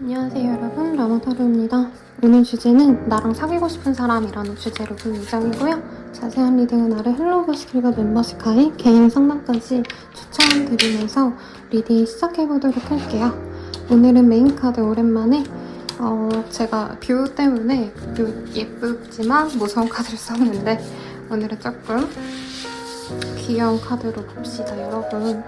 안녕하세요 여러분, 라마타로입니다. 오늘 주제는 나랑 사귀고 싶은 사람이라는 주제로 볼 예정이고요. 자세한 리딩은 아래 헬로우버스킬과 멤버십 가입, 개인 상담까지 추천드리면서 리딩 시작해보도록 할게요. 오늘은 메인 카드 오랜만에 제가 뷰 때문에 예쁘지만 무서운 카드를 썼는데 오늘은 조금 귀여운 카드로 봅시다 여러분.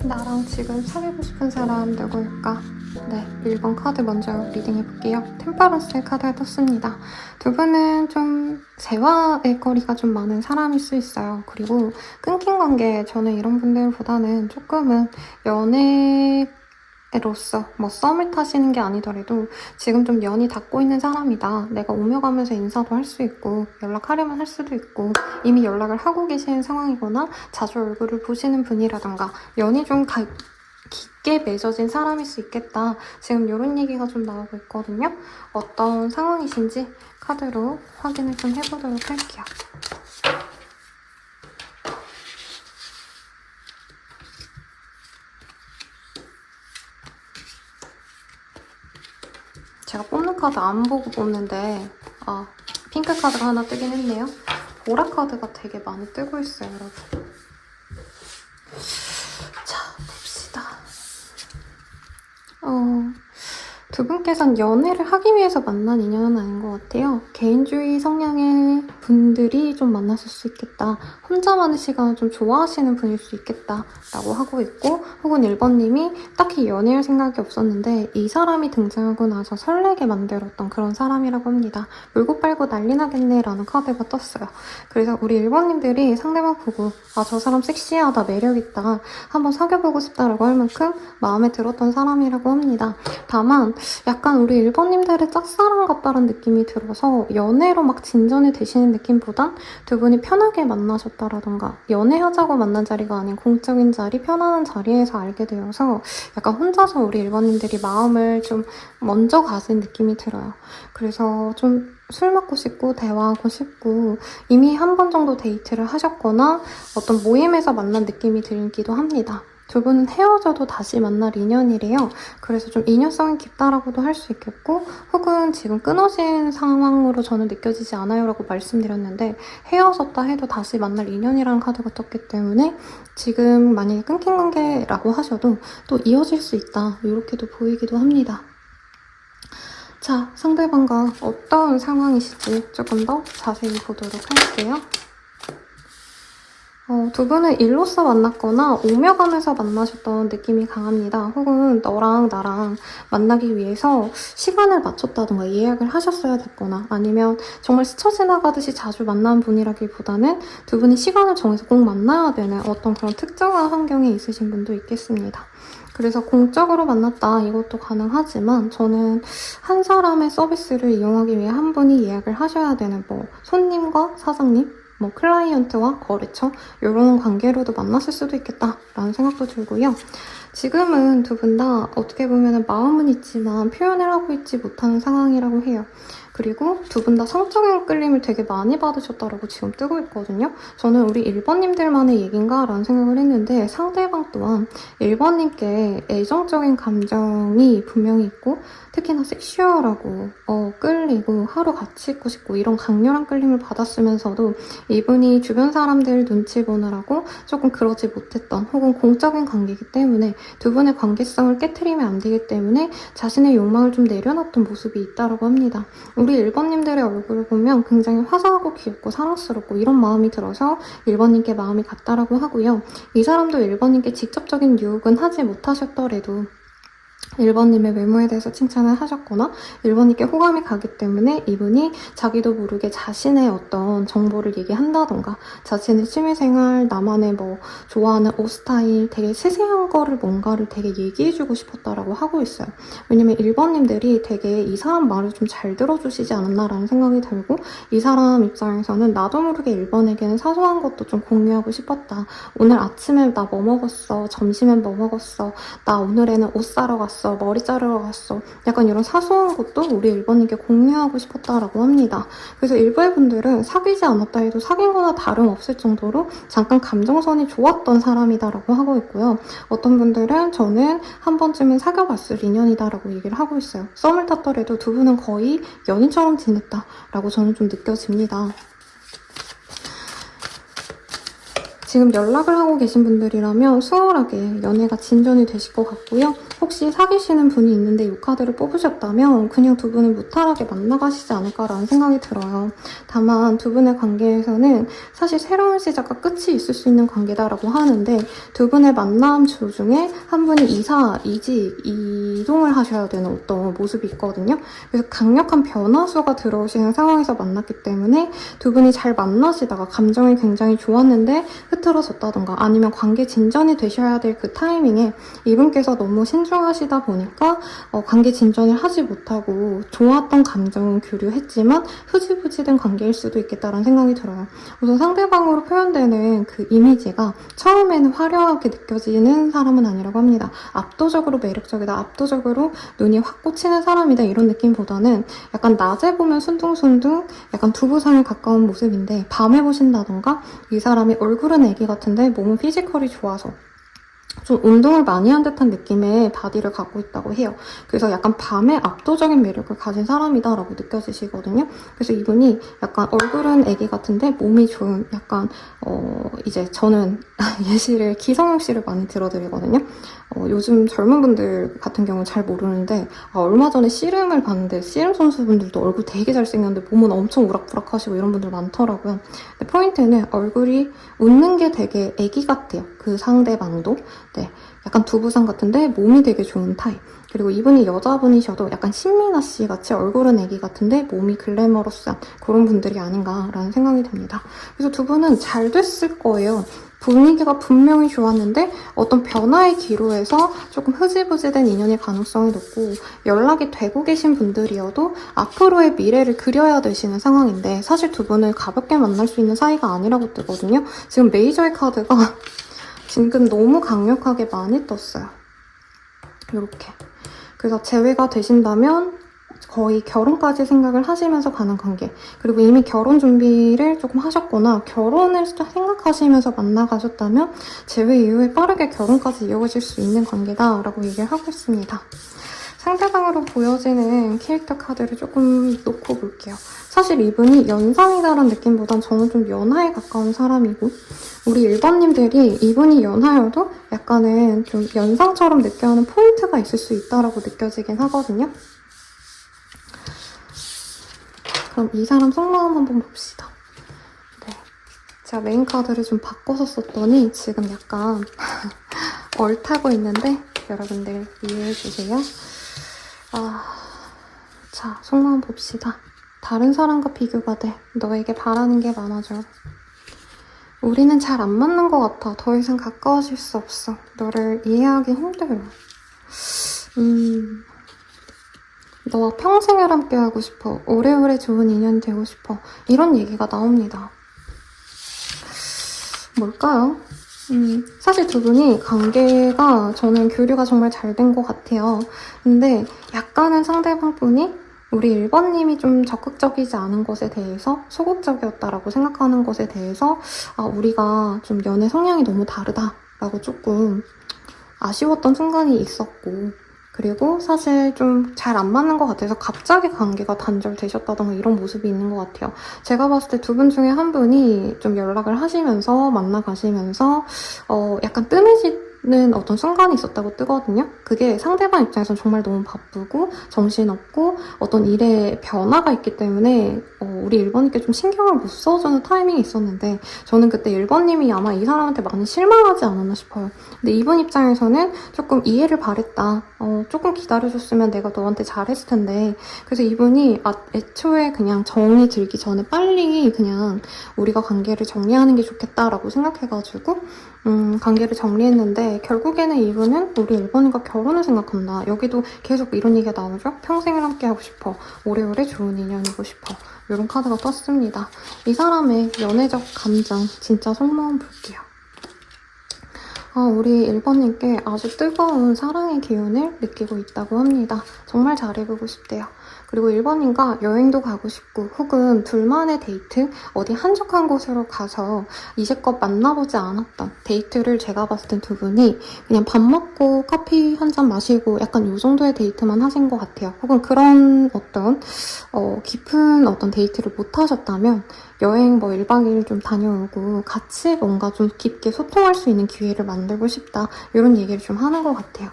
나랑 지금 사귀고 싶은 사람 누구일까? 네, 1번 카드 먼저 리딩해볼게요. 템퍼런스의 카드가 떴습니다. 두 분은 좀 재화의 거리가 좀 많은 사람일 수 있어요. 그리고 끊긴 관계, 저는 이런 분들보다는 조금은 연애로서 뭐 썸을 타시는 게 아니더라도 지금 좀 연이 닿고 있는 사람이다. 내가 오며 가면서 인사도 할 수 있고 연락하려면 할 수도 있고 이미 연락을 하고 계시는 상황이거나 자주 얼굴을 보시는 분이라던가 연이 좀 깊게 맺어진 사람일 수 있겠다. 지금 이런 얘기가 좀 나오고 있거든요. 어떤 상황이신지 카드로 확인을 좀 해보도록 할게요. 제가 뽑는 카드 안 보고 뽑는데 핑크 카드가 하나 뜨긴 했네요. 보라 카드가 되게 많이 뜨고 있어요, 여러분. 자, 봅시다. 두 분께서는 연애를 하기 위해서 만난 인연은 아닌 것 같아요. 개인주의 성향의 분들이 좀 만나실 수 있겠다. 혼자만의 시간을 좀 좋아하시는 분일 수 있겠다 라고 하고 있고, 혹은 1번님이 딱히 연애할 생각이 없었는데 이 사람이 등장하고 나서 설레게 만들었던 그런 사람이라고 합니다. 물고 빨고 난리 나겠네 라는 카드가 떴어요. 그래서 우리 1번님들이 상대방 보고 저 사람 섹시하다, 매력있다, 한번 사귀어보고 싶다라고 할 만큼 마음에 들었던 사람이라고 합니다. 다만 약간 우리 1번님들의 짝사랑 같다는 느낌이 들어서 연애로 막 진전이 되시는 느낌보단 두 분이 편하게 만나셨다라던가 연애하자고 만난 자리가 아닌 공적인 자리, 편안한 자리에서 알게 되어서 약간 혼자서 우리 1번님들이 마음을 좀 먼저 가진 느낌이 들어요. 그래서 좀 술 먹고 싶고 대화하고 싶고 이미 한 번 정도 데이트를 하셨거나 어떤 모임에서 만난 느낌이 들기도 합니다. 두 분은 헤어져도 다시 만날 인연이래요. 그래서 좀 인연성이 깊다라고도 할 수 있겠고 혹은 지금 끊어진 상황으로 저는 느껴지지 않아요 라고 말씀드렸는데 헤어졌다 해도 다시 만날 인연이라는 카드가 떴기 때문에 지금 만약에 끊긴 관계라고 하셔도 또 이어질 수 있다 이렇게도 보이기도 합니다. 자, 상대방과 어떤 상황이실지 조금 더 자세히 보도록 할게요. 두 분은 일로서 만났거나 오며 가면서 만나셨던 느낌이 강합니다. 혹은 너랑 나랑 만나기 위해서 시간을 맞췄다던가 예약을 하셨어야 됐거나 아니면 정말 스쳐 지나가듯이 자주 만난 분이라기보다는 두 분이 시간을 정해서 꼭 만나야 되는 어떤 그런 특정한 환경에 있으신 분도 있겠습니다. 그래서 공적으로 만났다 이것도 가능하지만 저는 한 사람의 서비스를 이용하기 위해 한 분이 예약을 하셔야 되는 뭐 손님과 사장님 뭐 클라이언트와 거래처 이런 관계로도 만났을 수도 있겠다라는 생각도 들고요. 지금은 두 분 다 어떻게 보면 마음은 있지만 표현을 하고 있지 못하는 상황이라고 해요. 그리고 두 분 다 성적인 끌림을 되게 많이 받으셨다라고 지금 뜨고 있거든요. 저는 우리 1번님들만의 얘기인가? 라는 생각을 했는데 상대방 또한 1번님께 애정적인 감정이 분명히 있고 특히나 섹슈얼하고 끌리고 하루 같이 있고 싶고 이런 강렬한 끌림을 받았으면서도 이분이 주변 사람들 눈치 보느라고 조금 그러지 못했던 혹은 공적인 관계이기 때문에 두 분의 관계성을 깨트리면 안 되기 때문에 자신의 욕망을 좀 내려놨던 모습이 있다고 합니다. 우리 1번님들의 얼굴을 보면 굉장히 화사하고 귀엽고 사랑스럽고 이런 마음이 들어서 1번님께 마음이 갔다라고 하고요. 이 사람도 1번님께 직접적인 유혹은 하지 못하셨더라도 1번님의 외모에 대해서 칭찬을 하셨거나 1번님께 호감이 가기 때문에 이분이 자기도 모르게 자신의 어떤 정보를 얘기한다던가 자신의 취미생활, 나만의 뭐 좋아하는 옷 스타일 되게 세세한 거를 뭔가를 되게 얘기해주고 싶었다라고 하고 있어요. 왜냐면 1번님들이 되게 이 사람 말을 좀 잘 들어주시지 않았나라는 생각이 들고 이 사람 입장에서는 나도 모르게 1번에게는 사소한 것도 좀 공유하고 싶었다. 오늘 아침에 나 뭐 먹었어? 점심엔 뭐 먹었어? 나 오늘에는 옷 사러 갔어. 머리 자르러 갔어. 약간 이런 사소한 것도 우리 1번님께 공유하고 싶었다라고 합니다. 그래서 일부의 분들은 사귀지 않았다 해도 사귄 거나 다름없을 정도로 잠깐 감정선이 좋았던 사람이다라고 하고 있고요. 어떤 분들은 저는 한 번쯤은 사귀어봤을 인연이다라고 얘기를 하고 있어요. 썸을 탔더라도 두 분은 거의 연인처럼 지냈다라고 저는 좀 느껴집니다. 지금 연락을 하고 계신 분들이라면 수월하게 연애가 진전이 되실 것 같고요. 혹시 사귀시는 분이 있는데 이 카드를 뽑으셨다면 그냥 두 분은 무탈하게 만나가시지 않을까라는 생각이 들어요. 다만 두 분의 관계에서는 사실 새로운 시작과 끝이 있을 수 있는 관계다라고 하는데 두 분의 만남 중에 한 분이 이동을 하셔야 되는 어떤 모습이 있거든요. 그래서 강력한 변화수가 들어오시는 상황에서 만났기 때문에 두 분이 잘 만나시다가 감정이 굉장히 좋았는데 흐트러졌다던가 아니면 관계 진전이 되셔야 될 그 타이밍에 이분께서 너무 신중하시다 보니까 관계 진전을 하지 못하고 좋았던 감정은 교류했지만 흐지부지된 관계일 수도 있겠다라는 생각이 들어요. 우선 상대방으로 표현되는 그 이미지가 처음에는 화려하게 느껴지는 사람은 아니라고 합니다. 압도적으로 매력적이다, 압도적으로 눈이 확 꽂히는 사람이다 이런 느낌보다는 약간 낮에 보면 순둥순둥 약간 두부상에 가까운 모습인데 밤에 보신다던가 이 사람이 얼굴은 애기 같은데 몸은 피지컬이 좋아서 좀 운동을 많이 한 듯한 느낌의 바디를 갖고 있다고 해요. 그래서 약간 밤에 압도적인 매력을 가진 사람이다라고 느껴지시거든요. 그래서 이분이 약간 얼굴은 애기 같은데 몸이 좋은 약간 이제 저는 예시를 기성용 씨를 많이 들어드리거든요. 요즘 젊은 분들 같은 경우는 잘 모르는데 얼마 전에 씨름을 봤는데 씨름 선수분들도 얼굴 되게 잘생겼는데 몸은 엄청 우락부락하시고 이런 분들 많더라고요. 근데 포인트는 얼굴이 웃는 게 되게 애기 같아요. 그 상대방도. 네, 약간 두부상 같은데 몸이 되게 좋은 타입. 그리고 이분이 여자분이셔도 약간 신민아 씨 같이 얼굴은 애기 같은데 몸이 글래머러스한 그런 분들이 아닌가라는 생각이 듭니다. 그래서 두 분은 잘 됐을 거예요. 분위기가 분명히 좋았는데 어떤 변화의 기로에서 조금 흐지부지된 인연의 가능성이 높고 연락이 되고 계신 분들이어도 앞으로의 미래를 그려야 되시는 상황인데 사실 두 분을 가볍게 만날 수 있는 사이가 아니라고 뜨거든요. 지금 메이저의 카드가 지금 너무 강력하게 많이 떴어요. 이렇게. 그래서 재회가 되신다면 거의 결혼까지 생각을 하시면서 가는 관계. 그리고 이미 결혼 준비를 조금 하셨거나 결혼을 생각하시면서 만나가셨다면 재회 이후에 빠르게 결혼까지 이어질 수 있는 관계다라고 얘기를 하고 있습니다. 상대방으로 보여지는 캐릭터 카드를 조금 놓고 볼게요. 사실 이분이 연상이다라는 느낌보단 저는 좀 연하에 가까운 사람이고 우리 1번님들이 이분이 연하여도 약간은 좀 연상처럼 느껴하는 포인트가 있을 수 있다라고 느껴지긴 하거든요. 그럼 이 사람 속마음 한번 봅시다. 네. 제가 메인 카드를 좀 바꿔서 썼더니 지금 약간 얼타고 있는데 여러분들 이해해주세요. 자, 속마음 봅시다. 다른 사람과 비교가 돼. 너에게 바라는 게 많아져. 우리는 잘 안 맞는 것 같아. 더 이상 가까워질 수 없어. 너를 이해하기 힘들어. 너와 평생을 함께하고 싶어. 오래오래 좋은 인연이 되고 싶어. 이런 얘기가 나옵니다. 뭘까요? 사실 두 분이 관계가 저는 교류가 정말 잘 된 것 같아요. 근데 약간은 상대방 분이 우리 1번님이 좀 적극적이지 않은 것에 대해서 소극적이었다라고 생각하는 것에 대해서 우리가 좀 연애 성향이 너무 다르다라고 조금 아쉬웠던 순간이 있었고 그리고 사실 좀 잘 안 맞는 것 같아서 갑자기 관계가 단절되셨다던가 이런 모습이 있는 것 같아요. 제가 봤을 때 두 분 중에 한 분이 좀 연락을 하시면서 만나가시면서 약간 뜸해지는 어떤 순간이 있었다고 뜨거든요. 그게 상대방 입장에서는 정말 너무 바쁘고 정신없고 어떤 일에 변화가 있기 때문에 우리 1번님께 좀 신경을 못 써주는 타이밍이 있었는데 저는 그때 1번님이 아마 이 사람한테 많이 실망하지 않았나 싶어요. 근데 이분 입장에서는 조금 이해를 바랬다. 조금 기다려줬으면 내가 너한테 잘했을 텐데 그래서 이분이 애초에 그냥 정이 들기 전에 빨리 그냥 우리가 관계를 정리하는 게 좋겠다라고 생각해가지고 관계를 정리했는데 결국에는 이분은 우리 1번님과 결혼을 생각한다. 여기도 계속 이런 얘기가 나오죠. 평생을 함께하고 싶어. 오래오래 좋은 인연이고 싶어. 이런 카드가 떴습니다. 이 사람의 연애적 감정 진짜 속마음 볼게요. 우리 1번님께 아주 뜨거운 사랑의 기운을 느끼고 있다고 합니다. 정말 잘해보고 싶대요. 그리고 1번님과 여행도 가고 싶고 혹은 둘만의 데이트, 어디 한적한 곳으로 가서 이제껏 만나보지 않았던 데이트를 제가 봤을 땐 두 분이 그냥 밥 먹고 커피 한 잔 마시고 약간 요 정도의 데이트만 하신 것 같아요. 혹은 그런 어떤 깊은 어떤 데이트를 못 하셨다면 여행 1박 2일 좀 다녀오고 같이 뭔가 좀 깊게 소통할 수 있는 기회를 만들고 싶다. 이런 얘기를 좀 하는 것 같아요.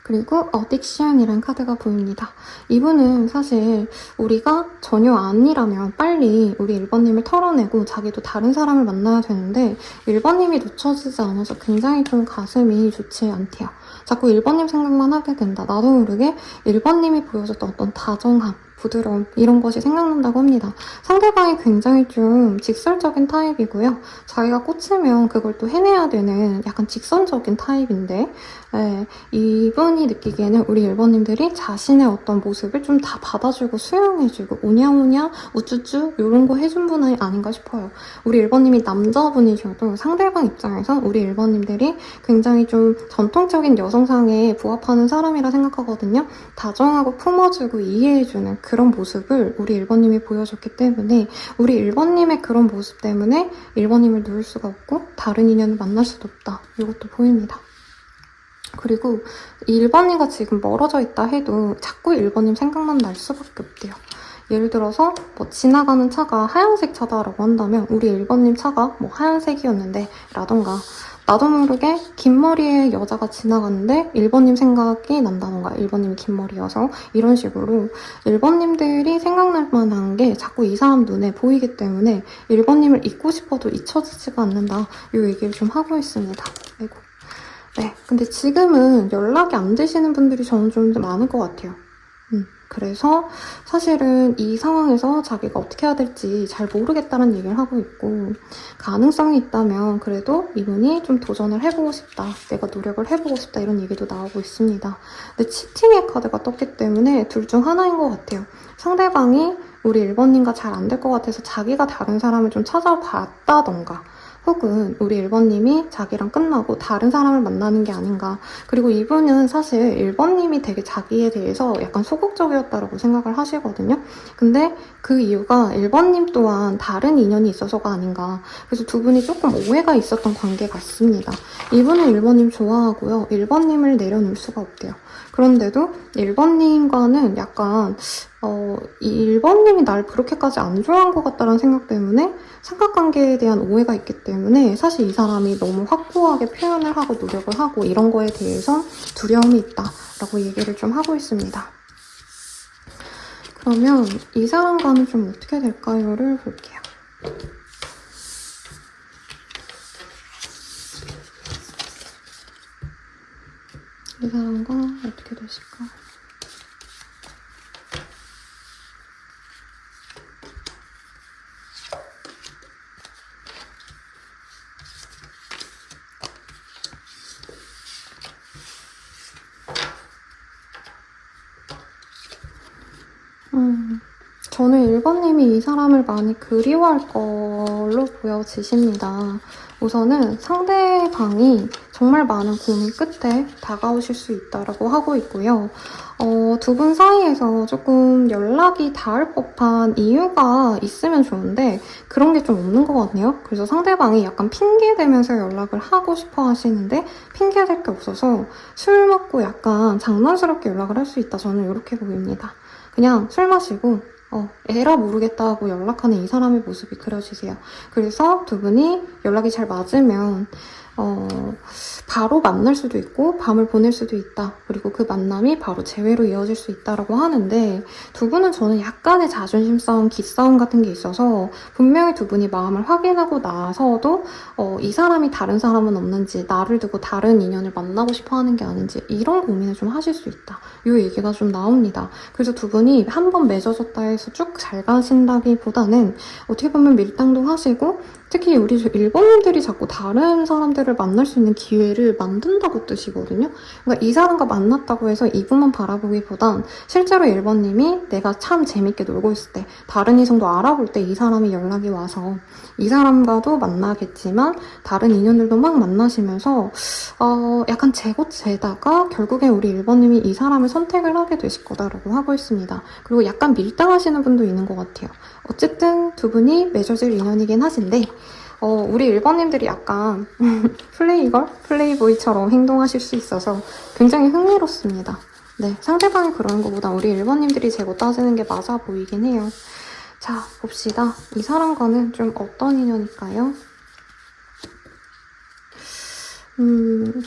그리고 어딕션이라는 카드가 보입니다. 이분은 사실 우리가 전혀 아니라면 빨리 우리 1번님을 털어내고 자기도 다른 사람을 만나야 되는데 1번님이 놓쳐지지 않아서 굉장히 좀 가슴이 좋지 않대요. 자꾸 1번님 생각만 하게 된다. 나도 모르게 1번님이 보여줬던 어떤 다정함, 부드러움 이런 것이 생각난다고 합니다. 상대방이 굉장히 좀 직설적인 타입이고요. 자기가 꽂히면 그걸 또 해내야 되는 약간 직선적인 타입인데 이분이 느끼기에는 우리 1번님들이 자신의 어떤 모습을 좀 다 받아주고 수용해주고 오냐오냐 우쭈쭈 이런 거 해준 분이 아닌가 싶어요. 우리 1번님이 남자분이셔도 상대방 입장에서 우리 1번님들이 굉장히 좀 전통적인 여성상에 부합하는 사람이라 생각하거든요. 다정하고 품어주고 이해해주는 그런 모습을 우리 1번님이 보여줬기 때문에 우리 1번님의 그런 모습 때문에 1번님을 놓을 수가 없고 다른 인연을 만날 수도 없다. 이것도 보입니다. 그리고 1번님과 지금 멀어져 있다 해도 자꾸 1번님 생각만 날 수밖에 없대요. 예를 들어서 지나가는 차가 하얀색 차다라고 한다면 우리 1번님 차가 하얀색이었는데 라던가 나도 모르게 긴 머리의 여자가 지나갔는데 1번님 생각이 난다던가 1번님이 긴 머리여서 이런 식으로 1번님들이 생각날 만한 게 자꾸 이 사람 눈에 보이기 때문에 1번님을 잊고 싶어도 잊혀지지가 않는다. 이 얘기를 좀 하고 있습니다. 아이고. 네, 근데 지금은 연락이 안 되시는 분들이 저는 좀 많을 것 같아요. 그래서 사실은 이 상황에서 자기가 어떻게 해야 될지 잘 모르겠다는 얘기를 하고 있고 가능성이 있다면 그래도 이분이 좀 도전을 해보고 싶다. 내가 노력을 해보고 싶다. 이런 얘기도 나오고 있습니다. 근데 치팅의 카드가 떴기 때문에 둘 중 하나인 것 같아요. 상대방이 우리 1번님과 잘 안 될 것 같아서 자기가 다른 사람을 좀 찾아봤다던가 혹은 우리 1번님이 자기랑 끝나고 다른 사람을 만나는 게 아닌가. 그리고 이분은 사실 1번님이 되게 자기에 대해서 약간 소극적이었다라고 생각을 하시거든요. 근데 그 이유가 1번님 또한 다른 인연이 있어서가 아닌가. 그래서 두 분이 조금 오해가 있었던 관계 같습니다. 이분은 1번님 좋아하고요. 1번님을 내려놓을 수가 없대요. 그런데도 1번님과는 약간 이 1번님이 날 그렇게까지 안 좋아한 것 같다는 생각 때문에 삼각관계에 대한 오해가 있기 때문에 사실 이 사람이 너무 확고하게 표현을 하고 노력을 하고 이런 거에 대해서 두려움이 있다라고 얘기를 좀 하고 있습니다. 그러면 이 사람과는 좀 어떻게 될까요?를 볼게요. 이 사람과 어떻게 되실까? 저는 1번님이 이 사람을 많이 그리워할 걸로 보여지십니다. 우선은 상대방이 정말 많은 고민 끝에 다가오실 수 있다고 하고 있고요. 두 분 사이에서 조금 연락이 닿을 법한 이유가 있으면 좋은데 그런 게 좀 없는 것 같네요. 그래서 상대방이 약간 핑계대면서 연락을 하고 싶어 하시는데 핑계댈 게 없어서 술 먹고 약간 장난스럽게 연락을 할 수 있다. 저는 이렇게 보입니다. 그냥 술 마시고 에라 모르겠다 하고 연락하는 이 사람의 모습이 그려지세요. 그래서 두 분이 연락이 잘 맞으면 바로 만날 수도 있고 밤을 보낼 수도 있다. 그리고 그 만남이 바로 재회로 이어질 수 있다라고 하는데 두 분은 저는 약간의 자존심 싸움, 기싸움 같은 게 있어서 분명히 두 분이 마음을 확인하고 나서도 이 사람이 다른 사람은 없는지 나를 두고 다른 인연을 만나고 싶어 하는 게 아닌지 이런 고민을 좀 하실 수 있다. 이 얘기가 좀 나옵니다. 그래서 두 분이 한 번 맺어졌다 해서 쭉 잘 가신다기보다는 어떻게 보면 밀당도 하시고 특히 우리 일본인들이 자꾸 다른 사람들을 만날 수 있는 기회를 만든다고 뜻이거든요. 그러니까 이 사람과 만났다고 해서 이분만 바라보기보단 실제로 1번님이 내가 참 재밌게 놀고 있을 때 다른 이성도 알아볼 때 이 사람이 연락이 와서 이 사람과도 만나겠지만 다른 인연들도 막 만나시면서 약간 재고재다가 결국엔 우리 1번님이 이 사람을 선택을 하게 되실 거다라고 하고 있습니다. 그리고 약간 밀당하시는 분도 있는 것 같아요. 어쨌든 두 분이 맺어질 인연이긴 하신데 우리 1번님들이 약간 플레이걸? 플레이보이처럼 행동하실 수 있어서 굉장히 흥미롭습니다. 네, 상대방이 그러는 것보다 우리 1번님들이 재고 따지는 게 맞아 보이긴 해요. 자, 봅시다. 이 사람과는 좀 어떤 인연일까요?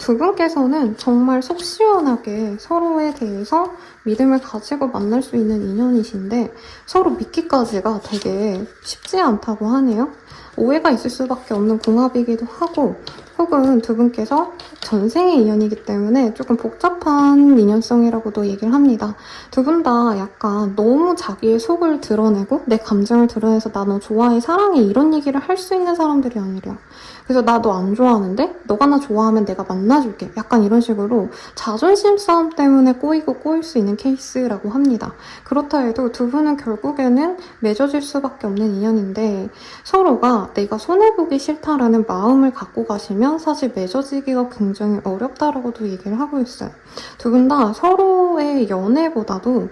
두 분께서는 정말 속 시원하게 서로에 대해서 믿음을 가지고 만날 수 있는 인연이신데 서로 믿기까지가 되게 쉽지 않다고 하네요. 오해가 있을 수밖에 없는 궁합이기도 하고 혹은 두 분께서 전생의 인연이기 때문에 조금 복잡한 인연성이라고도 얘기를 합니다. 두 분 다 약간 너무 자기의 속을 드러내고 내 감정을 드러내서 나 너 좋아해, 사랑해 이런 얘기를 할 수 있는 사람들이 아니래요. 그래서 나 너 안 좋아하는데 너가 나 좋아하면 내가 만나줄게. 약간 이런 식으로 자존심 싸움 때문에 꼬이고 꼬일 수 있는 케이스라고 합니다. 그렇다 해도 두 분은 결국에는 맺어질 수밖에 없는 인연인데 서로가 내가 손해보기 싫다라는 마음을 갖고 가시면 사실 맺어지기가 굉장히 어렵다라고도 얘기를 하고 있어요. 두 분 다 서로의 연애보다도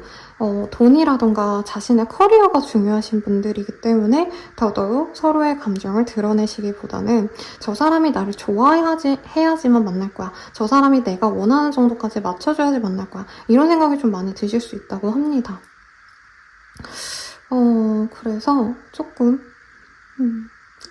돈이라던가 자신의 커리어가 중요하신 분들이기 때문에 더더욱 서로의 감정을 드러내시기보다는 저 사람이 나를 해야지만 만날 거야. 저 사람이 내가 원하는 정도까지 맞춰줘야지 만날 거야. 이런 생각이 좀 많이 드실 수 있다고 합니다. 그래서 조금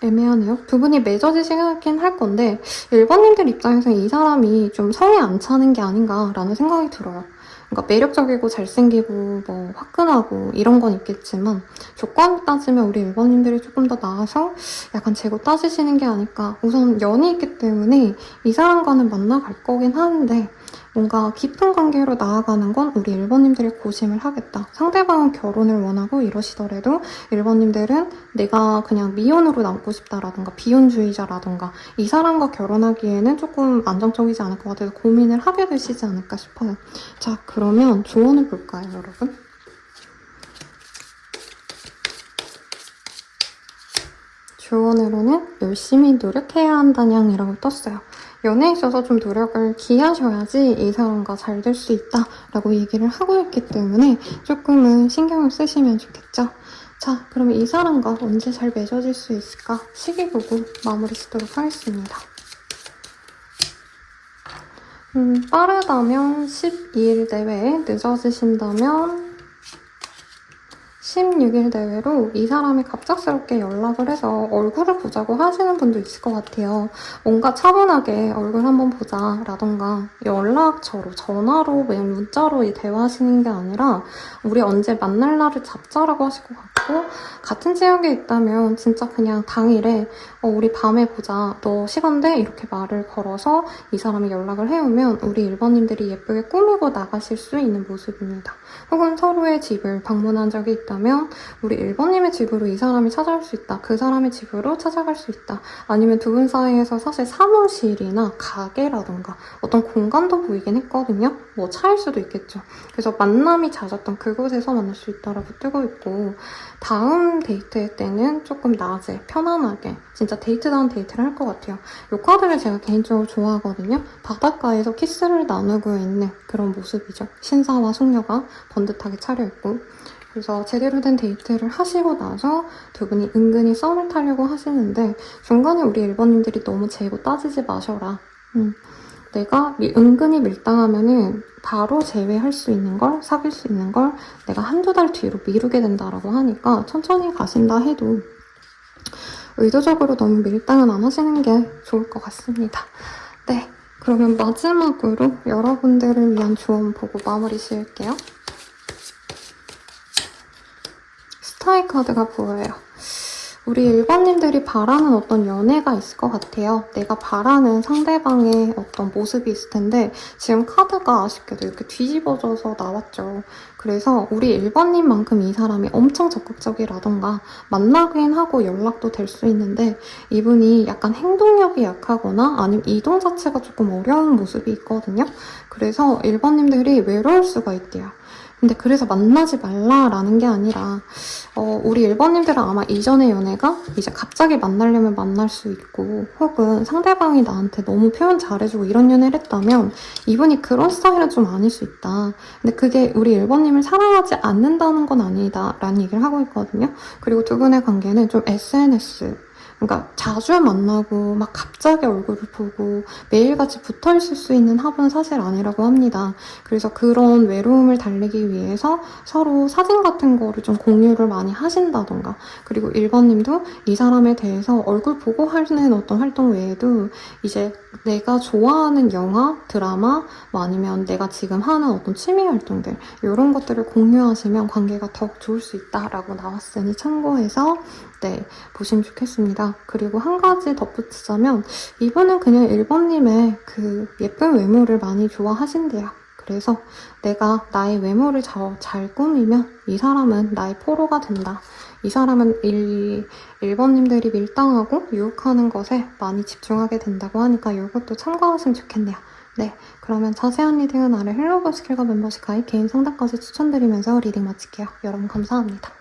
애매하네요. 두 분이 맺어지시긴 할 건데 1번님들 입장에서 이 사람이 좀 성에 안 차는 게 아닌가라는 생각이 들어요. 그러니까 매력적이고 잘생기고 뭐 화끈하고 이런 건 있겠지만 조건 따지면 우리 1번님들이 조금 더 나아서 약간 재고 따지시는 게 아닐까. 우선 연이 있기 때문에 이 사람과는 만나갈 거긴 하는데 뭔가 깊은 관계로 나아가는 건 우리 1번님들이 고심을 하겠다. 상대방은 결혼을 원하고 이러시더라도 1번님들은 내가 그냥 미혼으로 남고 싶다라던가 비혼주의자라던가 이 사람과 결혼하기에는 조금 안정적이지 않을 것 같아서 고민을 하게 되시지 않을까 싶어요. 자, 그러면 조언을 볼까요, 여러분? 주원으로는 열심히 노력해야 한다냥이라고 떴어요. 연애에 있어서 좀 노력을 기하셔야지 이 사람과 잘 될 수 있다라고 얘기를 하고 있기 때문에 조금은 신경을 쓰시면 좋겠죠. 자, 그러면 이 사람과 언제 잘 맺어질 수 있을까? 시기 보고 마무리 짓도록 하겠습니다. 빠르다면 12일 내외에, 늦어지신다면 16일 내외로 이 사람이 갑작스럽게 연락을 해서 얼굴을 보자고 하시는 분도 있을 것 같아요. 뭔가 차분하게 얼굴 한번 보자라던가 연락처로, 전화로, 그냥 문자로 대화하시는 게 아니라 우리 언제 만날 날을 잡자라고 하실 것 같고, 같은 지역에 있다면 진짜 그냥 당일에 우리 밤에 보자, 너 시간 돼? 이렇게 말을 걸어서 이 사람이 연락을 해오면 우리 1번님들이 예쁘게 꾸미고 나가실 수 있는 모습입니다. 혹은 서로의 집을 방문한 적이 있다면 우리 1번님의 집으로 이 사람이 찾아올 수 있다. 그 사람의 집으로 찾아갈 수 있다. 아니면 두 분 사이에서 사실 사무실이나 가게라던가 어떤 공간도 보이긴 했거든요. 뭐 차일 수도 있겠죠. 그래서 만남이 잦았던 그곳에서 만날 수 있다라고 뜨고 있고, 다음 데이트 때는 조금 낮에 편안하게 진짜 데이트다운 데이트를 할 것 같아요. 이 카드를 제가 개인적으로 좋아하거든요. 바닷가에서 키스를 나누고 있는 그런 모습이죠. 신사와 숙녀가 번듯하게 차려입고. 그래서 제대로 된 데이트를 하시고 나서 두 분이 은근히 썸을 타려고 하시는데, 중간에 우리 1번님들이 너무 재고 따지지 마셔라. 내가 은근히 밀당하면은 바로 제외할 수 있는 걸, 사귈 수 있는 걸 내가 한두 달 뒤로 미루게 된다라고 하니까 천천히 가신다 해도 의도적으로 너무 밀당은 안 하시는 게 좋을 것 같습니다. 네, 그러면 마지막으로 여러분들을 위한 조언 보고 마무리 지을게요. 스타이 카드가 보여요. 우리 1번님들이 바라는 어떤 연애가 있을 것 같아요. 내가 바라는 상대방의 어떤 모습이 있을 텐데 지금 카드가 아쉽게도 이렇게 뒤집어져서 나왔죠. 그래서 우리 1번님만큼 이 사람이 엄청 적극적이라던가 만나긴 하고 연락도 될 수 있는데, 이분이 약간 행동력이 약하거나 아니면 이동 자체가 조금 어려운 모습이 있거든요. 그래서 1번님들이 외로울 수가 있대요. 근데 그래서 만나지 말라라는 게 아니라 우리 1번님들은 아마 이전의 연애가 이제 갑자기 만나려면 만날 수 있고, 혹은 상대방이 나한테 너무 표현 잘해주고 이런 연애를 했다면 이분이 그런 스타일은 좀 아닐 수 있다. 근데 그게 우리 1번님을 사랑하지 않는다는 건 아니다 라는 얘기를 하고 있거든요. 그리고 두 분의 관계는 좀 SNS, 그러니까 자주 만나고 막 갑자기 얼굴을 보고 매일같이 붙어있을 수 있는 합은 사실 아니라고 합니다. 그래서 그런 외로움을 달래기 위해서 서로 사진 같은 거를 좀 공유를 많이 하신다던가, 그리고 1번님도 이 사람에 대해서 얼굴 보고 하는 어떤 활동 외에도 이제 내가 좋아하는 영화, 드라마, 뭐 아니면 내가 지금 하는 어떤 취미 활동들, 이런 것들을 공유하시면 관계가 더욱 좋을 수 있다라고 나왔으니 참고해서 보시면 좋겠습니다. 그리고 한 가지 덧붙이자면 이분은 그냥 1번님의 그 예쁜 외모를 많이 좋아하신대요. 그래서 내가 나의 외모를 잘 꾸미면 이 사람은 나의 포로가 된다. 이 사람은 1번님들이 밀당하고 유혹하는 것에 많이 집중하게 된다고 하니까 이것도 참고하시면 좋겠네요. 네, 그러면 자세한 리딩은 아래 헬로우 스킬과 멤버십 가입, 개인 상담까지 추천드리면서 리딩 마칠게요. 여러분 감사합니다.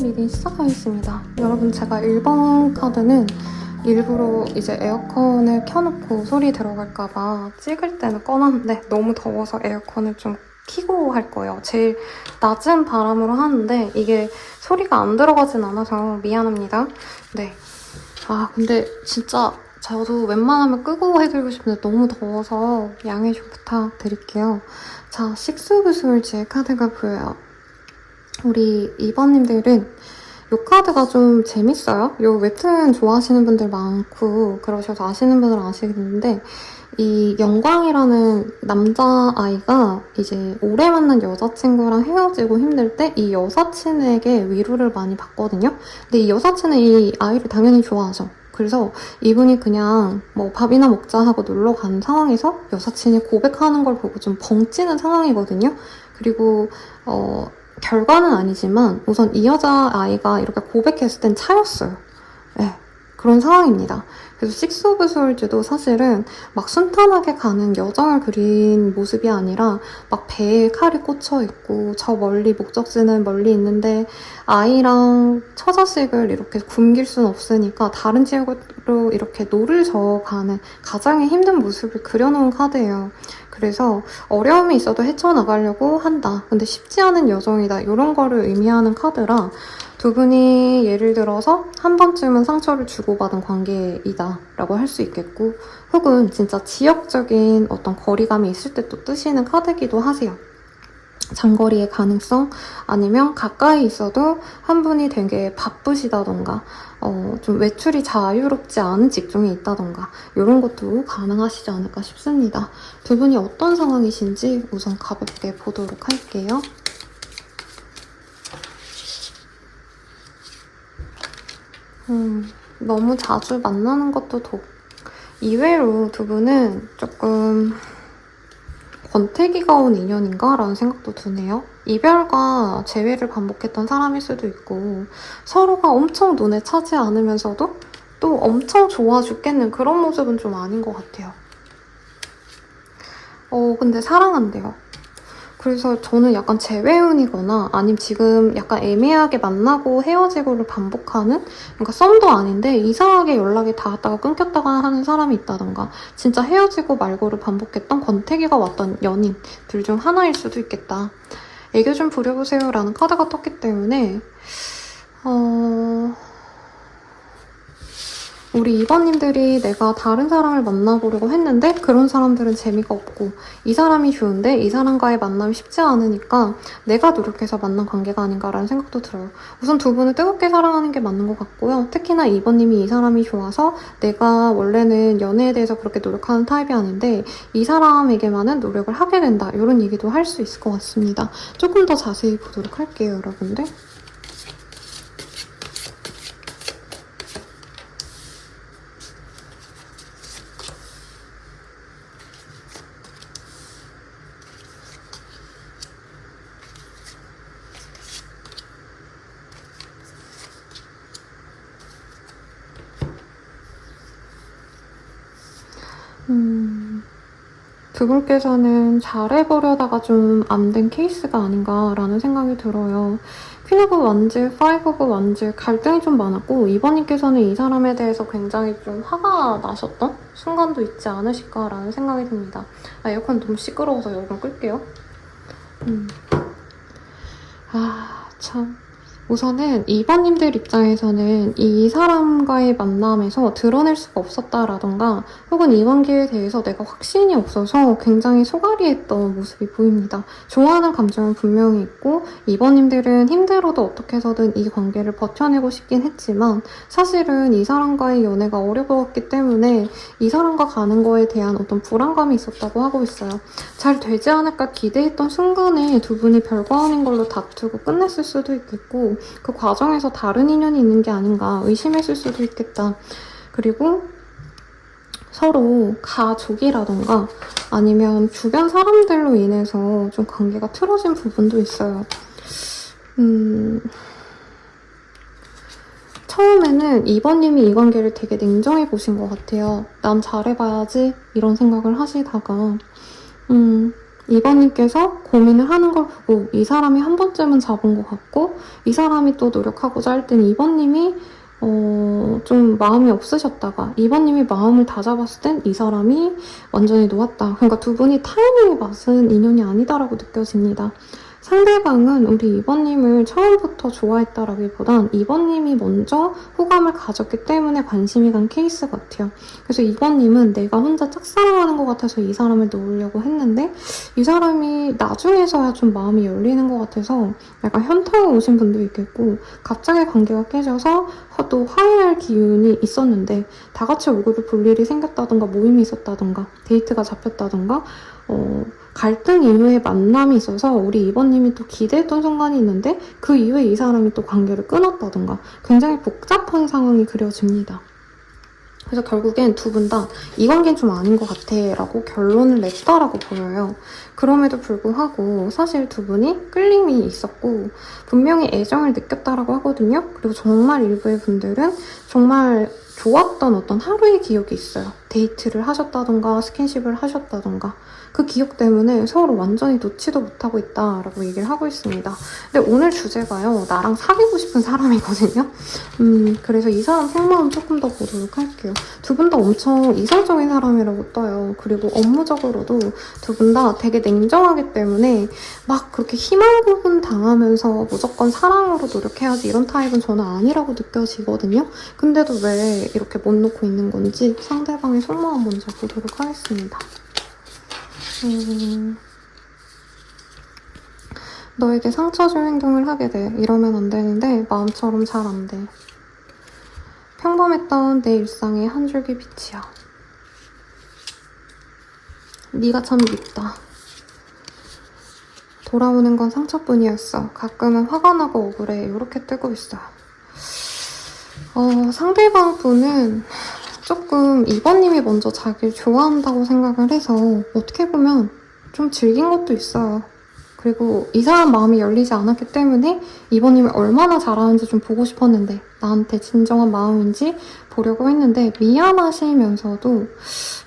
리딩 시작하겠습니다. 여러분, 제가 1번 카드는 일부러 이제 에어컨을 켜놓고 소리 들어갈까봐 찍을 때는 꺼놨는데 너무 더워서 에어컨을 좀 켜고 할 거예요. 제일 낮은 바람으로 하는데 이게 소리가 안 들어가진 않아서 미안합니다. 네. 근데 진짜 저도 웬만하면 끄고 해드리고 싶은데 너무 더워서 양해 좀 부탁드릴게요. 자, 식수구술지의 카드가 보여요. 우리 2번님들은 이 카드가 좀 재밌어요. 이 웹툰 좋아하시는 분들 많고 그러셔서 아시는 분들은 아시겠는데 이 영광이라는 남자아이가 이제 오래 만난 여자친구랑 헤어지고 힘들 때 이 여사친에게 위로를 많이 받거든요. 근데 이 여사친은 이 아이를 당연히 좋아하죠. 그래서 이분이 그냥 뭐 밥이나 먹자 하고 놀러 간 상황에서 여사친이 고백하는 걸 보고 좀 벙찌는 상황이거든요. 그리고 결과는 아니지만 우선 이 여자아이가 이렇게 고백했을 땐 차였어요. 네, 그런 상황입니다. 그래서 식스 오브 소울즈도 사실은 막 순탄하게 가는 여정을 그린 모습이 아니라 막 배에 칼이 꽂혀있고 저 멀리 목적지는 멀리 있는데 아이랑 처자식을 이렇게 굶길 수는 없으니까 다른 지역으로 이렇게 노를 저어가는 가장의 힘든 모습을 그려놓은 카드예요. 그래서 어려움이 있어도 헤쳐나가려고 한다. 근데 쉽지 않은 여정이다. 이런 거를 의미하는 카드라 두 분이 예를 들어서 한 번쯤은 상처를 주고받은 관계이다 라고 할 수 있겠고 혹은 진짜 지역적인 어떤 거리감이 있을 때 또 뜨시는 카드기도 하세요. 장거리의 가능성 아니면 가까이 있어도 한 분이 되게 바쁘시다던가 좀 외출이 자유롭지 않은 직종이 있다던가 이런 것도 가능하시지 않을까 싶습니다. 두 분이 어떤 상황이신지 우선 가볍게 보도록 할게요. 너무 자주 만나는 것도 이외로 두 분은 조금 권태기가 온 인연인가? 라는 생각도 드네요. 이별과 재회를 반복했던 사람일 수도 있고 서로가 엄청 눈에 차지 않으면서도 또 엄청 좋아 죽겠는 그런 모습은 좀 아닌 것 같아요. 근데 사랑한대요. 그래서 저는 약간 재회운이거나 아니면 지금 약간 애매하게 만나고 헤어지고를 반복하는 그러니까 썸도 아닌데 이상하게 연락이 닿았다가 끊겼다가 하는 사람이 있다던가 진짜 헤어지고 말고를 반복했던 권태기가 왔던 연인 둘 중 하나일 수도 있겠다. 애교 좀 부려보세요 라는 카드가 떴기 때문에 우리 2번님들이 내가 다른 사람을 만나보려고 했는데 그런 사람들은 재미가 없고 이 사람이 좋은데 이 사람과의 만남이 쉽지 않으니까 내가 노력해서 만난 관계가 아닌가라는 생각도 들어요. 우선 두 분을 뜨겁게 사랑하는 게 맞는 것 같고요. 특히나 2번님이 이 사람이 좋아서 내가 원래는 연애에 대해서 그렇게 노력하는 타입이 아닌데 이 사람에게만은 노력을 하게 된다. 이런 얘기도 할 수 있을 것 같습니다. 조금 더 자세히 보도록 할게요, 여러분들. 두 분께서는 잘해보려다가 좀 안 된 케이스가 아닌가라는 생각이 들어요. 퀸 오브 완즈, 파이브 오브 완즈 갈등이 좀 많았고 2번님께서는 이 사람에 대해서 굉장히 좀 화가 나셨던 순간도 있지 않으실까라는 생각이 듭니다. 에어컨 너무 시끄러워서 여러분 끌게요. 참. 우선은 2번님들 입장에서는 이 사람과의 만남에서 드러낼 수가 없었다라던가 혹은 이 관계에 대해서 내가 확신이 없어서 굉장히 소갈이했던 모습이 보입니다. 좋아하는 감정은 분명히 있고 2번님들은 힘들어도 어떻게 해서든 이 관계를 버텨내고 싶긴 했지만 사실은 이 사람과의 연애가 어려웠기 때문에 이 사람과 가는 거에 대한 어떤 불안감이 있었다고 하고 있어요. 잘 되지 않을까 기대했던 순간에 두 분이 별거 아닌 걸로 다투고 끝냈을 수도 있겠고 그 과정에서 다른 인연이 있는 게 아닌가 의심했을 수도 있겠다. 그리고 서로 가족이라던가 아니면 주변 사람들로 인해서 좀 관계가 틀어진 부분도 있어요. 처음에는 2번님이 이 관계를 되게 냉정히 보신 것 같아요. 난 잘해봐야지 이런 생각을 하시다가 2번님께서 고민을 하는 걸 보고 이 사람이 한 번쯤은 잡은 것 같고 이 사람이 또 노력하고자 할 땐 2번님이 좀 마음이 없으셨다가 2번님이 마음을 다 잡았을 땐 이 사람이 완전히 놓았다. 그러니까 두 분이 타이밍이 맞은 인연이 아니다라고 느껴집니다. 상대방은 우리 2번님을 처음부터 좋아했다라기보단 2번님이 먼저 호감을 가졌기 때문에 관심이 간 케이스 같아요. 그래서 2번님은 내가 혼자 짝사랑하는 것 같아서 이 사람을 놓으려고 했는데 이 사람이 나중에서야 좀 마음이 열리는 것 같아서 약간 현타가 오신 분도 있겠고 갑자기 관계가 깨져서 또 화해할 기운이 있었는데 다 같이 얼굴을 볼 일이 생겼다던가 모임이 있었다던가 데이트가 잡혔다던가 갈등 이후에 만남이 있어서 우리 2번님이 또 기대했던 순간이 있는데 그 이후에 이 사람이 또 관계를 끊었다던가 굉장히 복잡한 상황이 그려집니다. 그래서 결국엔 두 분 다 이 관계는 좀 아닌 것 같아 라고 결론을 냈다라고 보여요. 그럼에도 불구하고 사실 두 분이 끌림이 있었고 분명히 애정을 느꼈다라고 하거든요. 그리고 정말 일부의 분들은 정말 좋았던 어떤 하루의 기억이 있어요. 데이트를 하셨다던가 스킨십을 하셨다던가 그 기억 때문에 서로 완전히 놓지도 못하고 있다라고 얘기를 하고 있습니다. 근데 오늘 주제가요. 나랑 사귀고 싶은 사람이거든요. 그래서 이 사람 속마음 조금 더 보도록 할게요. 두 분 다 엄청 이성적인 사람이라고 떠요. 그리고 업무적으로도 두 분 다 되게 냉정하기 때문에 막 그렇게 희망 부분 당하면서 무조건 사랑으로 노력해야지 이런 타입은 저는 아니라고 느껴지거든요. 근데도 왜 이렇게 못 놓고 있는 건지 상대방의 속마음 먼저 보도록 하겠습니다. 너에게 상처 줄 행동을 하게 돼. 이러면 안 되는데 마음처럼 잘 안 돼. 평범했던 내 일상의 한 줄기 빛이야. 네가 참 밉다. 돌아오는 건 상처뿐이었어. 가끔은 화가 나고 억울해. 이렇게 뜨고 있어요. 상대방 분은 조금 2번님이 먼저 자기를 좋아한다고 생각을 해서 어떻게 보면 좀 즐긴 것도 있어요. 그리고 이 사람 마음이 열리지 않았기 때문에 2번님이 얼마나 잘하는지 좀 보고 싶었는데 나한테 진정한 마음인지 보려고 했는데 미안하시면서도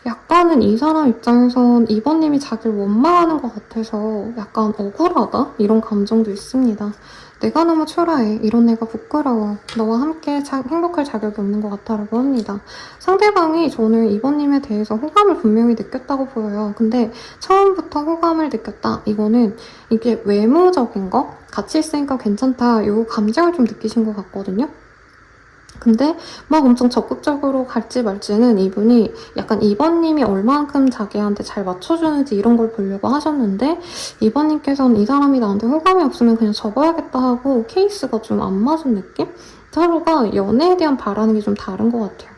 약간은 이 사람 입장에선 2번님이 자기를 원망하는 것 같아서 약간 억울하다? 이런 감정도 있습니다. 내가 너무 초라해. 이런 애가 부끄러워. 너와 함께 행복할 자격이 없는 것 같아 라고 합니다. 상대방이 저는 2번님에 대해서 호감을 분명히 느꼈다고 보여요. 근데 처음부터 호감을 느꼈다. 이거는 이게 외모적인 거? 같이 있으니까 괜찮다. 요 감정을 좀 느끼신 것 같거든요. 근데 막 엄청 적극적으로 갈지 말지는 이분이 약간 2번님이 얼만큼 자기한테 잘 맞춰주는지 이런 걸 보려고 하셨는데 2번님께서는 이 사람이 나한테 호감이 없으면 그냥 접어야겠다 하고 케이스가 좀 안 맞은 느낌? 서로가 연애에 대한 바라는 게 좀 다른 것 같아요.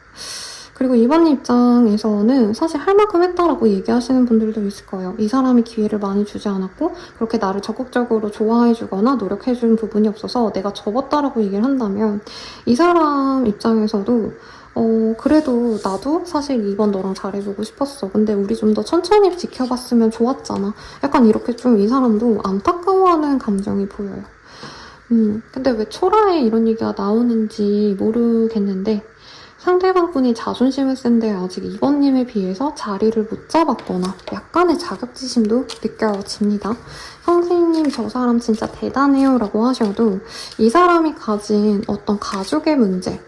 그리고 2번님 입장에서는 사실 할 만큼 했다라고 얘기하시는 분들도 있을 거예요. 이 사람이 기회를 많이 주지 않았고 그렇게 나를 적극적으로 좋아해주거나 노력해주는 부분이 없어서 내가 접었다라고 얘기를 한다면 이 사람 입장에서도 그래도 나도 사실 2번 너랑 잘해보고 싶었어. 근데 우리 좀 더 천천히 지켜봤으면 좋았잖아. 약간 이렇게 좀 이 사람도 안타까워하는 감정이 보여요. 근데 왜 초라해 이런 얘기가 나오는지 모르겠는데 상대방 분이 자존심을 센데 아직 2번님에 비해서 자리를 못 잡았거나 약간의 자격지심도 느껴집니다. 선생님 저 사람 진짜 대단해요 라고 하셔도 이 사람이 가진 어떤 가족의 문제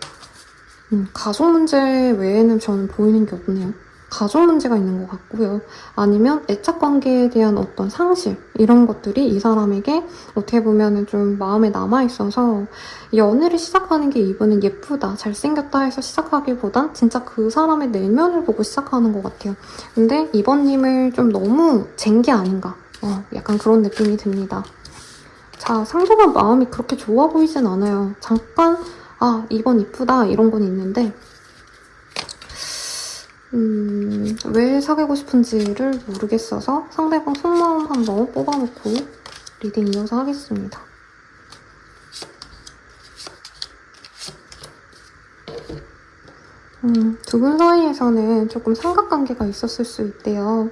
가족 문제 외에는 저는 보이는 게 없네요. 가족 문제가 있는 것 같고요. 아니면 애착관계에 대한 어떤 상실 이런 것들이 이 사람에게 어떻게 보면 좀 마음에 남아있어서 연애를 시작하는 게 이분은 예쁘다, 잘생겼다 해서 시작하기보단 진짜 그 사람의 내면을 보고 시작하는 것 같아요. 근데 2번님을 좀 너무 잰 게 아닌가 약간 그런 느낌이 듭니다. 자, 상대방 마음이 그렇게 좋아 보이진 않아요. 잠깐 2번 이쁘다 이런 건 있는데 왜 사귀고 싶은지를 모르겠어서 상대방 속마음 한번 뽑아놓고 리딩 이어서 하겠습니다. 두 분 사이에서는 조금 삼각관계가 있었을 수 있대요.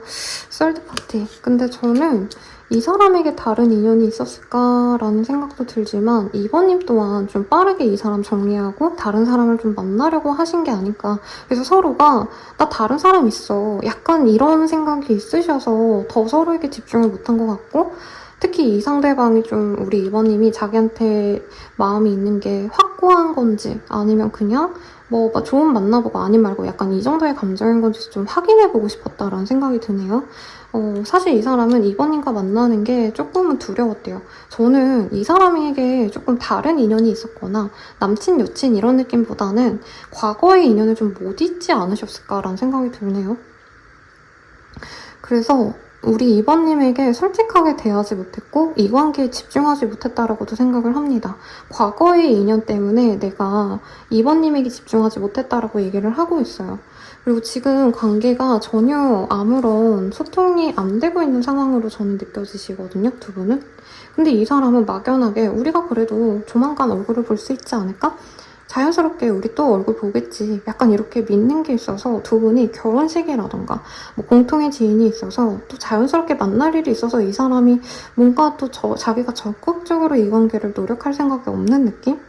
썰드 파티. 근데 저는 이 사람에게 다른 인연이 있었을까라는 생각도 들지만 2번님 또한 좀 빠르게 이 사람 정리하고 다른 사람을 좀 만나려고 하신 게 아닐까. 그래서 서로가 나 다른 사람 있어. 약간 이런 생각이 있으셔서 더 서로에게 집중을 못한 것 같고 특히 이 상대방이 좀 우리 2번님이 자기한테 마음이 있는 게 확고한 건지 아니면 그냥 뭐 좋은 만나보고 아님 말고 약간 이 정도의 감정인 건지 좀 확인해보고 싶었다라는 생각이 드네요. 사실 이 사람은 2번님과 만나는 게 조금은 두려웠대요. 저는 이 사람에게 조금 다른 인연이 있었거나 남친, 여친 이런 느낌보다는 과거의 인연을 좀 못 잊지 않으셨을까라는 생각이 드네요. 그래서 우리 2번님에게 솔직하게 대하지 못했고 이 관계에 집중하지 못했다라고도 생각을 합니다. 과거의 인연 때문에 내가 2번님에게 집중하지 못했다라고 얘기를 하고 있어요. 그리고 지금 관계가 전혀 아무런 소통이 안 되고 있는 상황으로 저는 느껴지시거든요, 두 분은. 근데 이 사람은 막연하게 우리가 그래도 조만간 얼굴을 볼 수 있지 않을까? 자연스럽게 우리 또 얼굴 보겠지. 약간 이렇게 믿는 게 있어서 두 분이 결혼식이라던가 뭐 공통의 지인이 있어서 또 자연스럽게 만날 일이 있어서 이 사람이 뭔가 또 자기가 적극적으로 이 관계를 노력할 생각이 없는 느낌?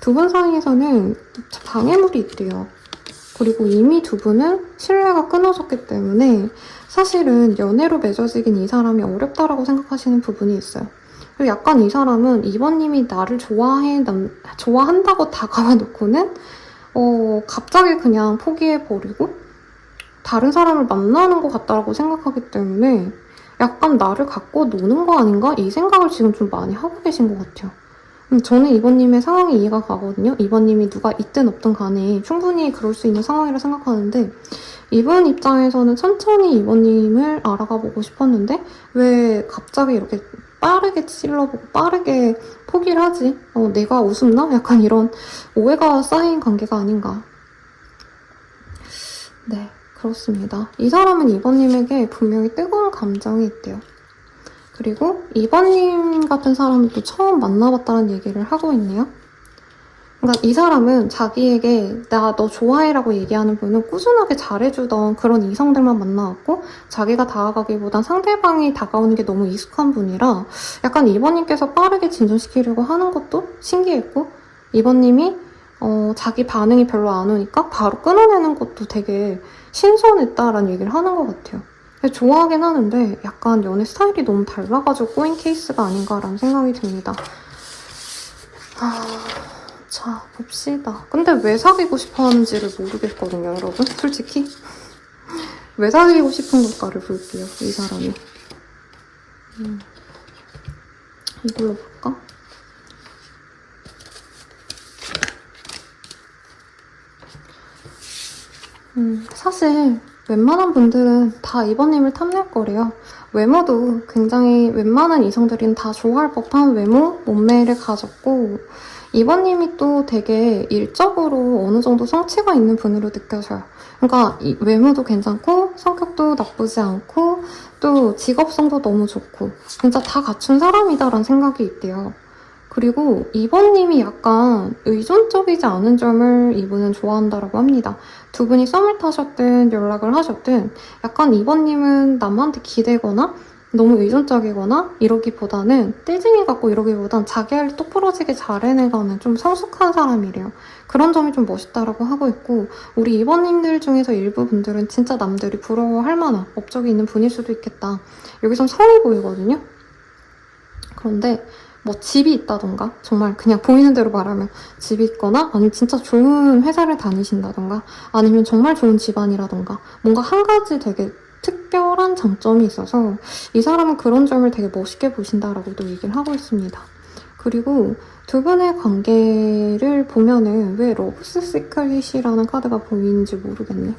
두 분 사이에서는 방해물이 있대요. 그리고 이미 두 분은 신뢰가 끊어졌기 때문에 사실은 연애로 맺어지긴 이 사람이 어렵다라고 생각하시는 부분이 있어요. 그리고 약간 이 사람은 2번님이 나를 좋아한다고 다가와 놓고는 갑자기 그냥 포기해버리고 다른 사람을 만나는 것 같다고 생각하기 때문에 약간 나를 갖고 노는 거 아닌가? 이 생각을 지금 좀 많이 하고 계신 것 같아요. 저는 2번님의 상황이 이해가 가거든요. 2번님이 누가 있든 없든 간에 충분히 그럴 수 있는 상황이라 생각하는데 이분 입장에서는 천천히 2번님을 알아가 보고 싶었는데 왜 갑자기 이렇게 빠르게 찔러보고 빠르게 포기를 하지? 내가 우습나? 약간 이런 오해가 쌓인 관계가 아닌가. 네, 그렇습니다. 이 사람은 2번님에게 분명히 뜨거운 감정이 있대요. 그리고 2번님 같은 사람은 또 처음 만나봤다는 얘기를 하고 있네요. 그러니까 이 사람은 자기에게 나 너 좋아해라고 얘기하는 분은 꾸준하게 잘해주던 그런 이성들만 만나왔고 자기가 다가가기보단 상대방이 다가오는 게 너무 익숙한 분이라 약간 2번님께서 빠르게 진전시키려고 하는 것도 신기했고 2번님이 자기 반응이 별로 안 오니까 바로 끊어내는 것도 되게 신선했다라는 얘기를 하는 것 같아요. 좋아하긴 하는데 약간 연애 스타일이 너무 달라가지고 꼬인 케이스가 아닌가라는 생각이 듭니다. 자, 봅시다. 근데 왜 사귀고 싶어 하는지를 모르겠거든요, 여러분. 솔직히. 왜 사귀고 싶은 걸까를 볼게요, 이 사람이. 이걸로 볼까? 사실 웬만한 분들은 다 2번님을 탐낼 거래요. 외모도 굉장히 웬만한 이성들은 다 좋아할 법한 외모, 몸매를 가졌고 2번님이 또 되게 일적으로 어느 정도 성취가 있는 분으로 느껴져요. 그러니까 이 외모도 괜찮고 성격도 나쁘지 않고 또 직업성도 너무 좋고 진짜 다 갖춘 사람이다라는 생각이 있대요. 그리고 2번님이 약간 의존적이지 않은 점을 이분은 좋아한다라고 합니다. 두 분이 썸을 타셨든 연락을 하셨든 약간 2번님은 남한테 기대거나 너무 의존적이거나 이러기보다는 떼쟁이 같고 이러기보단 자기 할 일 똑부러지게 잘 해내가는 좀 성숙한 사람이래요. 그런 점이 좀 멋있다라고 하고 있고 우리 2번님들 중에서 일부 분들은 진짜 남들이 부러워할 만한 업적이 있는 분일 수도 있겠다. 여기선 성이 보이거든요. 그런데 뭐 집이 있다던가 정말 그냥 보이는 대로 말하면 집이 있거나 아니면 진짜 좋은 회사를 다니신다던가 아니면 정말 좋은 집안이라던가 뭔가 한 가지 되게 특별한 장점이 있어서 이 사람은 그런 점을 되게 멋있게 보신다라고도 얘기를 하고 있습니다. 그리고 두 분의 관계를 보면은 왜 러브스 시크릿이라는 카드가 보이는지 모르겠네.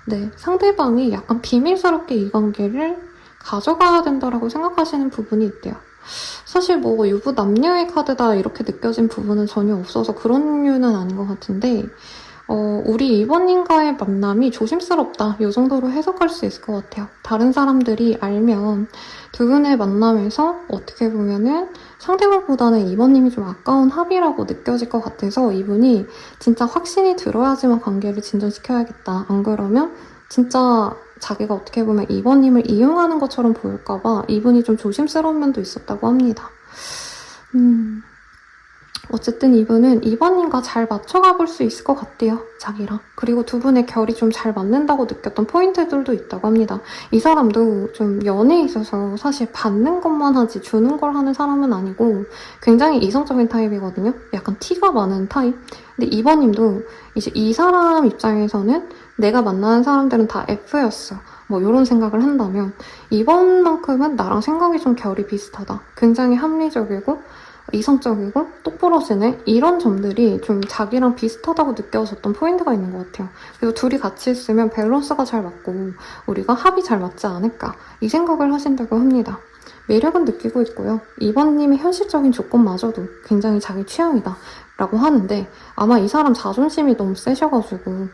네, 상대방이 약간 비밀스럽게 이 관계를 가져가야 된다라고 생각하시는 부분이 있대요. 사실 뭐 유부 남녀의 카드다 이렇게 느껴진 부분은 전혀 없어서 그런 이유는 아닌 것 같은데 우리 2번님과의 만남이 조심스럽다 이 정도로 해석할 수 있을 것 같아요. 다른 사람들이 알면 두 분의 만남에서 어떻게 보면은 상대방보다는 2번님이 좀 아까운 합이라고 느껴질 것 같아서 이분이 진짜 확신이 들어야지만 관계를 진전시켜야겠다. 안 그러면 진짜 자기가 어떻게 보면 이번님을 이용하는 것처럼 보일까봐 이분이 좀 조심스러운 면도 있었다고 합니다. 어쨌든 이분은 이번님과 잘 맞춰가 볼 수 있을 것 같대요, 자기랑. 그리고 두 분의 결이 좀 잘 맞는다고 느꼈던 포인트들도 있다고 합니다. 이 사람도 좀 연애에 있어서 사실 받는 것만 하지 주는 걸 하는 사람은 아니고 굉장히 이성적인 타입이거든요. 약간 티가 많은 타입. 근데 이번님도 이제 이 사람 입장에서는 내가 만나는 사람들은 다 F였어. 뭐 이런 생각을 한다면 이번만큼은 나랑 생각이 좀 결이 비슷하다. 굉장히 합리적이고 이성적이고 똑부러지네 이런 점들이 좀 자기랑 비슷하다고 느껴졌던 포인트가 있는 것 같아요. 그래서 둘이 같이 있으면 밸런스가 잘 맞고 우리가 합이 잘 맞지 않을까 이 생각을 하신다고 합니다. 매력은 느끼고 있고요. 이번님의 현실적인 조건마저도 굉장히 자기 취향이다 라고 하는데 아마 이 사람 자존심이 너무 세셔가지고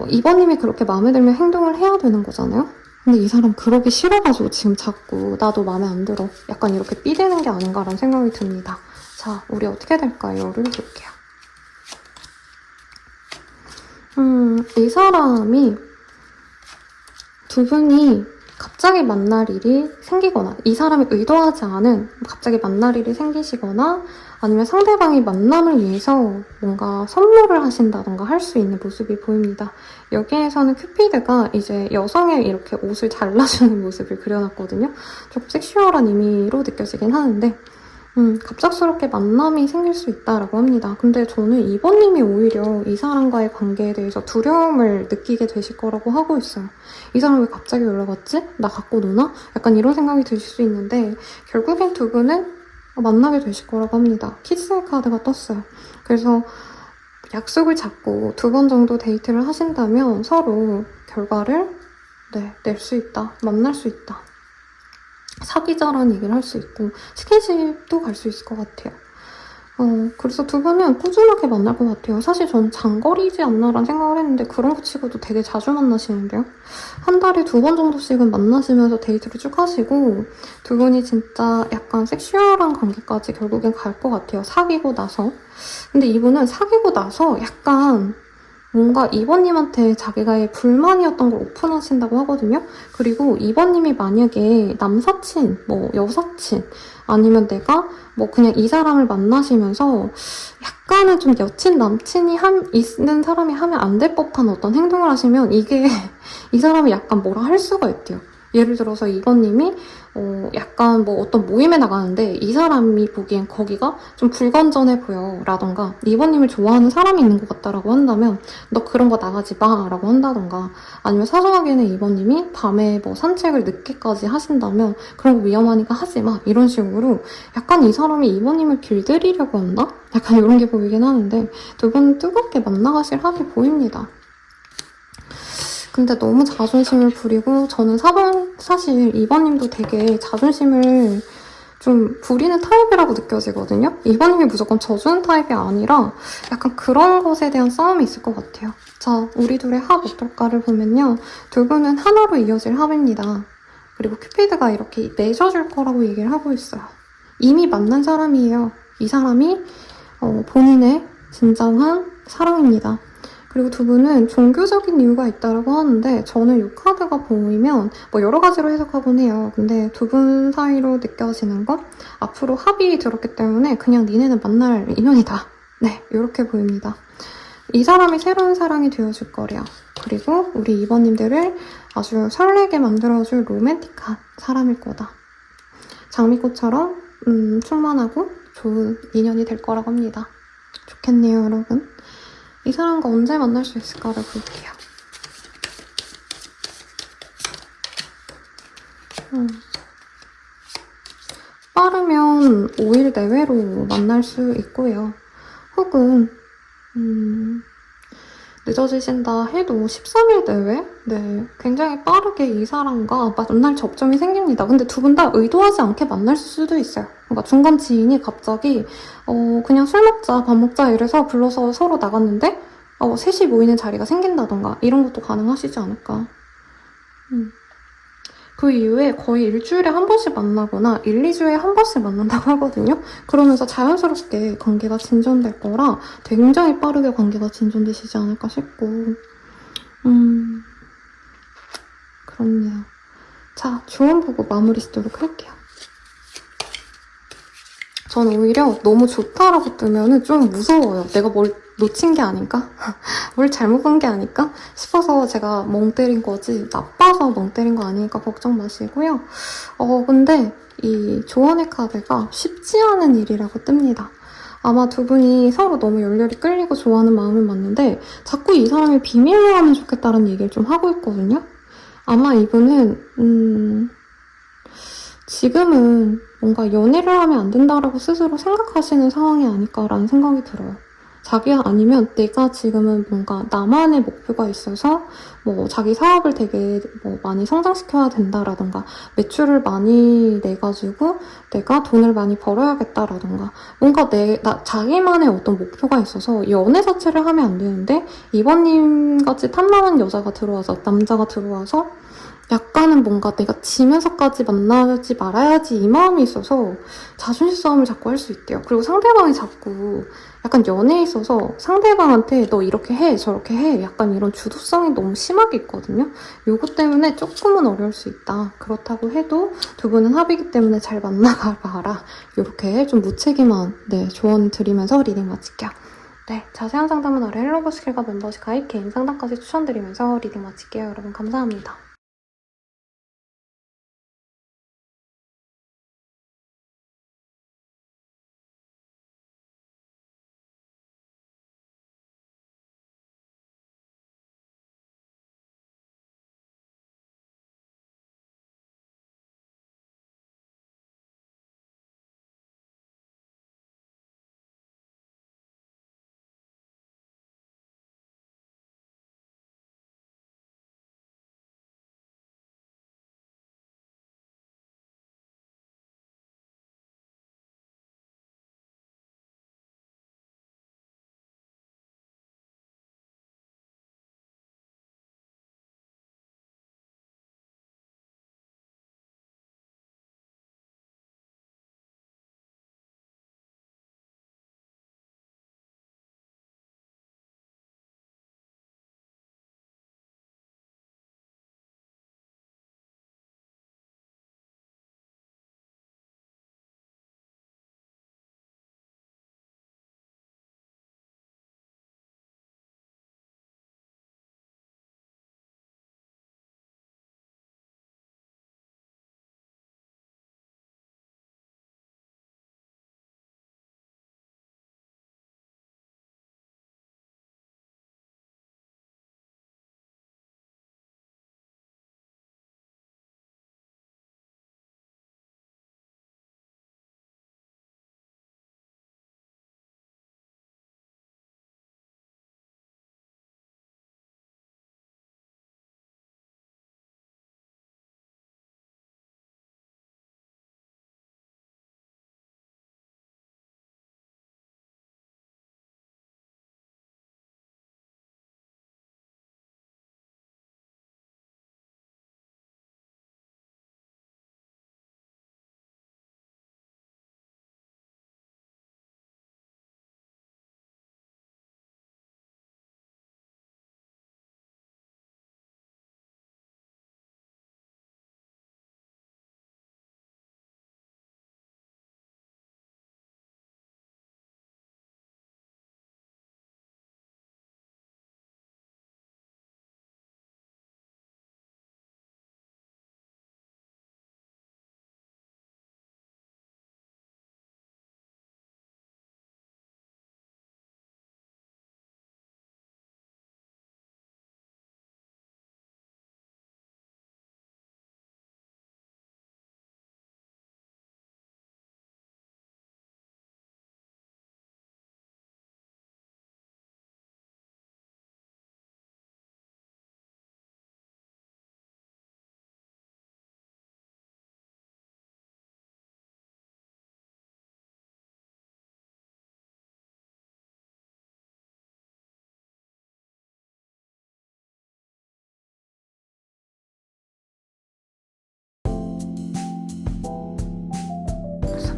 이번님이 그렇게 마음에 들면 행동을 해야 되는 거잖아요. 근데 이 사람 그러기 싫어가지고 지금 자꾸 나도 마음에 안 들어. 약간 이렇게 삐대는 게 아닌가라는 생각이 듭니다. 자, 우리 어떻게 될까요?를 볼게요. 이 사람이 두 분이 갑자기 만날 일이 생기거나 이 사람이 의도하지 않은 갑자기 만날 일이 생기시거나 아니면 상대방이 만남을 위해서 뭔가 선물을 하신다던가 할 수 있는 모습이 보입니다. 여기에서는 큐피드가 이제 여성의 이렇게 옷을 잘라주는 모습을 그려놨거든요. 좀 섹슈얼한 의미로 느껴지긴 하는데 갑작스럽게 만남이 생길 수 있다라고 합니다. 근데 저는 이번님이 오히려 이 사람과의 관계에 대해서 두려움을 느끼게 되실 거라고 하고 있어요. 이 사람 왜 갑자기 연락 왔지? 나 갖고 노나? 약간 이런 생각이 드실 수 있는데 결국엔 두 분은 만나게 되실 거라고 합니다. 키스의 카드가 떴어요. 그래서 약속을 잡고 2번 정도 데이트를 하신다면 서로 결과를 낼 수 있다. 만날 수 있다. 사귀자라는 얘기를 할 수 있고 스킨십도 갈 수 있을 것 같아요. 그래서 두 분은 꾸준하게 만날 것 같아요. 사실 전 장거리지 않나라는 생각을 했는데 그런 거 치고도 되게 자주 만나시는데요. 한 달에 2번 정도씩은 만나시면서 데이트를 쭉 하시고 두 분이 진짜 약간 섹슈얼한 관계까지 결국엔 갈 것 같아요. 사귀고 나서. 근데 이분은 사귀고 나서 약간 뭔가 이번님한테 자기가의 불만이었던 걸 오픈하신다고 하거든요. 그리고 이번님이 만약에 남사친, 뭐 여사친, 아니면 내가 뭐 그냥 이 사람을 만나시면서 약간은 좀 여친, 남친이 있는 사람이 하면 안 될 법한 어떤 행동을 하시면 이게 이 사람이 약간 뭐라 할 수가 있대요. 예를 들어서 이번님이 약간 뭐 어떤 모임에 나가는데 이 사람이 보기엔 거기가 좀 불건전해 보여 라던가 이번님을 좋아하는 사람이 있는 것 같다라고 한다면 너 그런 거 나가지 마 라고 한다던가 아니면 사소하게는 이번님이 밤에 뭐 산책을 늦게까지 하신다면 그런 거 위험하니까 하지 마 이런 식으로 약간 이 사람이 이번님을 길들이려고 한다? 약간 이런 게 보이긴 하는데 두 분 뜨겁게 만나가실 합이 보입니다. 근데 너무 자존심을 부리고 저는 사실 이번님도 되게 자존심을 좀 부리는 타입이라고 느껴지거든요. 이번님이 무조건 져주는 타입이 아니라 약간 그런 것에 대한 싸움이 있을 것 같아요. 자, 우리 둘의 합 어떨까를 보면요. 두 분은 하나로 이어질 합입니다. 그리고 큐피드가 이렇게 맺어줄 거라고 얘기를 하고 있어요. 이미 만난 사람이에요. 이 사람이 본인의 진정한 사랑입니다. 그리고 두 분은 종교적인 이유가 있다고 하는데 저는 이 카드가 보이면 뭐 여러 가지로 해석하곤 해요. 근데 두 분 사이로 느껴지는 건 앞으로 합이 들었기 때문에 그냥 니네는 만날 인연이다. 네, 이렇게 보입니다. 이 사람이 새로운 사랑이 되어줄 거래요. 그리고 우리 이번님들을 아주 설레게 만들어줄 로맨틱한 사람일 거다. 장미꽃처럼 충만하고 좋은 인연이 될 거라고 합니다. 좋겠네요, 여러분. 이 사람과 언제 만날 수 있을까를 볼게요. 빠르면 5일 내외로 만날 수 있고요. 혹은 늦어지신다 해도 13일 내외? 네, 굉장히 빠르게 이 사람과 만날 접점이 생깁니다. 근데 두 분 다 의도하지 않게 만날 수도 있어요. 그러니까 중간 지인이 갑자기 그냥 술 먹자, 밥 먹자 이래서 불러서 서로 나갔는데 셋이 모이는 자리가 생긴다던가 이런 것도 가능하시지 않을까. 그 이후에 거의 일주일에 한 번씩 만나거나 1, 2주에 한 번씩 만난다고 하거든요. 그러면서 자연스럽게 관계가 진전될 거라 굉장히 빠르게 관계가 진전되시지 않을까 싶고 그렇네요. 자, 조언 보고 마무리 짓도록 할게요. 저는 오히려 너무 좋다라고 뜨면은 좀 무서워요. 내가 뭘 놓친 게 아닌가? 뭘 잘못 본 게 아닐까? 싶어서 제가 멍 때린 거지, 나빠서 멍 때린 거 아니니까 걱정 마시고요. 근데 이 조언의 카드가 쉽지 않은 일이라고 뜹니다. 아마 두 분이 서로 너무 열렬히 끌리고 좋아하는 마음은 맞는데 자꾸 이 사람이 비밀로 하면 좋겠다는 얘기를 좀 하고 있거든요. 아마 이분은 지금은 뭔가 연애를 하면 안 된다라고 스스로 생각하시는 상황이 아닐까라는 생각이 들어요. 자기야, 아니면 내가 지금은 뭔가 나만의 목표가 있어서 뭐 자기 사업을 되게 뭐 많이 성장시켜야 된다라던가 매출을 많이 내가지고 내가 돈을 많이 벌어야겠다라던가 뭔가 자기만의 어떤 목표가 있어서 연애 자체를 하면 안 되는데 이번님 같이 탐나는 여자가 들어와서, 남자가 들어와서 약간은 뭔가 내가 지면서까지 만나지 말아야지 이 마음이 있어서 자존심 싸움을 자꾸 할 수 있대요. 그리고 상대방이 자꾸 약간 연애에 있어서 상대방한테 너 이렇게 해, 저렇게 해, 약간 이런 주도성이 너무 심하게 있거든요. 요것 때문에 조금은 어려울 수 있다. 그렇다고 해도 두 분은 합이기 때문에 잘 만나가라. 이렇게 좀 무책임한 조언 드리면서 리딩 마칠게요. 네, 자세한 상담은 아래 헬로버스킬과 멤버십 가입, 개인 상담까지 추천드리면서 리딩 마칠게요. 여러분 감사합니다.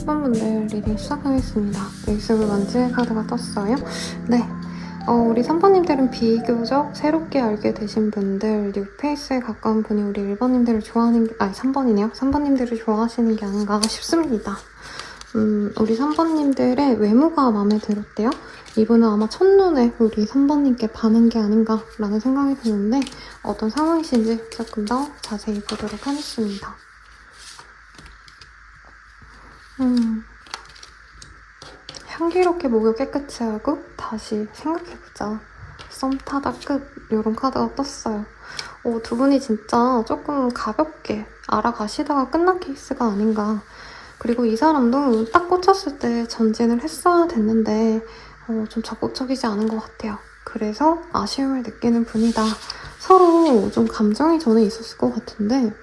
분들 리딩 시작하겠습니다. 일습을 만질 카드가 떴어요. 네, 우리 3번님들은 비교적 새롭게 알게 되신 분들, 뉴페이스에 가까운 분이 우리 1번님들을 좋아하는 게, 3번이네요. 3번님들을 좋아하시는 게 아닌가 싶습니다. 우리 3번님들의 외모가 마음에 들었대요. 이분은 아마 첫눈에 우리 3번님께 반한 게 아닌가라는 생각이 드는데 어떤 상황이신지 조금 더 자세히 보도록 하겠습니다. 향기롭게 목을 깨끗이 하고 다시 생각해보자. 썸 타다 끝 이런 카드가 떴어요. 두 분이 진짜 조금 가볍게 알아가시다가 끝난 케이스가 아닌가. 그리고 이 사람도 딱 꽂혔을 때 전진을 했어야 됐는데 좀 적극적이지 않은 것 같아요. 그래서 아쉬움을 느끼는 분이다. 서로 좀 감정이 전에 있었을 것 같은데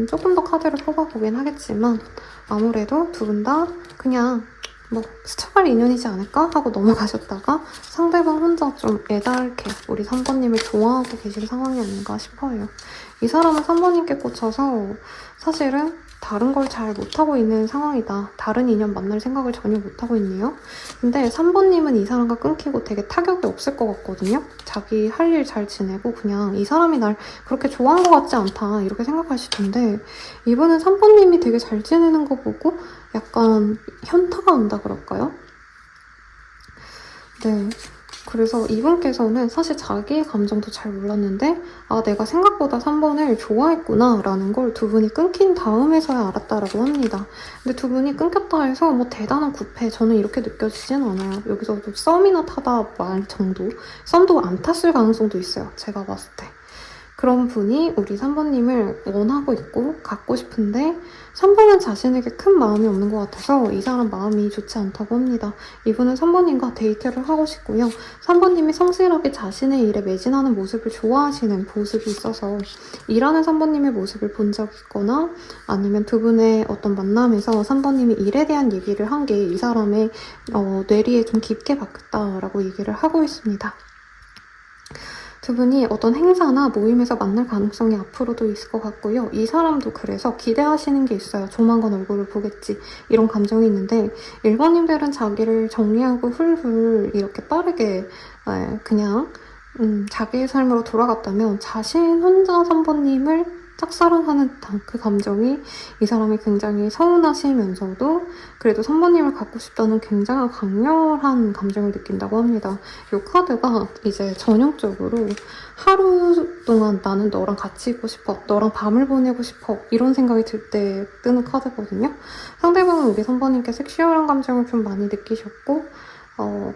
조금 더 카드를 뽑아보긴 하겠지만 아무래도 두 분 다 그냥 스쳐갈 인연이지 않을까 하고 넘어가셨다가 상대방 혼자 좀 애달게 우리 3번님을 좋아하고 계신 상황이 아닌가 싶어요. 이 사람은 3번님께 꽂혀서 사실은 다른 걸 잘 못하고 있는 상황이다. 다른 인연 만날 생각을 전혀 못하고 있네요. 근데 3번님은 이 사람과 끊기고 되게 타격이 없을 것 같거든요. 자기 할 일 잘 지내고 그냥 이 사람이 날 그렇게 좋아한 것 같지 않다 이렇게 생각하실 텐데 이분은 3번님이 되게 잘 지내는 거 보고 약간 현타가 온다 그럴까요? 네. 그래서 이분께서는 사실 자기의 감정도 잘 몰랐는데 내가 생각보다 3번을 좋아했구나 라는 걸 두 분이 끊긴 다음에서야 알았다라고 합니다. 근데 두 분이 끊겼다 해서 대단한 구패 저는 이렇게 느껴지진 않아요. 여기서 좀 썸이나 타다 말 정도? 썸도 안 탔을 가능성도 있어요. 제가 봤을 때. 그런 분이 우리 3번님을 원하고 있고 갖고 싶은데 3번은 자신에게 큰 마음이 없는 것 같아서 이 사람 마음이 좋지 않다고 합니다. 이분은 3번님과 데이트를 하고 싶고요. 3번님이 성실하게 자신의 일에 매진하는 모습을 좋아하시는 모습이 있어서 일하는 3번님의 모습을 본 적이 있거나 아니면 두 분의 어떤 만남에서 3번님이 일에 대한 얘기를 한 게 이 사람의 뇌리에 좀 깊게 박혔다라고 얘기를 하고 있습니다. 두 분이 어떤 행사나 모임에서 만날 가능성이 앞으로도 있을 것 같고요. 이 사람도 그래서 기대하시는 게 있어요. 조만간 얼굴을 보겠지. 이런 감정이 있는데 1번님들은 자기를 정리하고 훌훌 이렇게 빠르게 그냥 자기의 삶으로 돌아갔다면 자신 혼자 3번님을 짝사랑하는 듯한 그 감정이 이 사람이 굉장히 서운하시면서도 그래도 3번님을 갖고 싶다는 굉장히 강렬한 감정을 느낀다고 합니다. 이 카드가 이제 전형적으로 하루 동안 나는 너랑 같이 있고 싶어, 너랑 밤을 보내고 싶어 이런 생각이 들 때 뜨는 카드거든요. 상대방은 우리 3번님께 섹시얼한 감정을 좀 많이 느끼셨고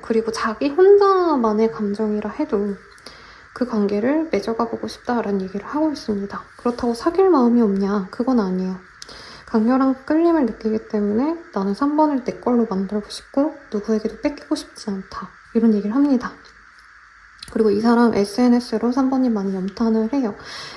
그리고 자기 혼자만의 감정이라 해도 그 관계를 맺어가 보고 싶다라는 얘기를 하고 있습니다. 그렇다고 사귈 마음이 없냐? 그건 아니에요. 강렬한 끌림을 느끼기 때문에 나는 3번을 내 걸로 만들고 싶고 누구에게도 뺏기고 싶지 않다. 이런 얘기를 합니다. 그리고 이 사람 SNS로 3번님 많이 염탄을 해요.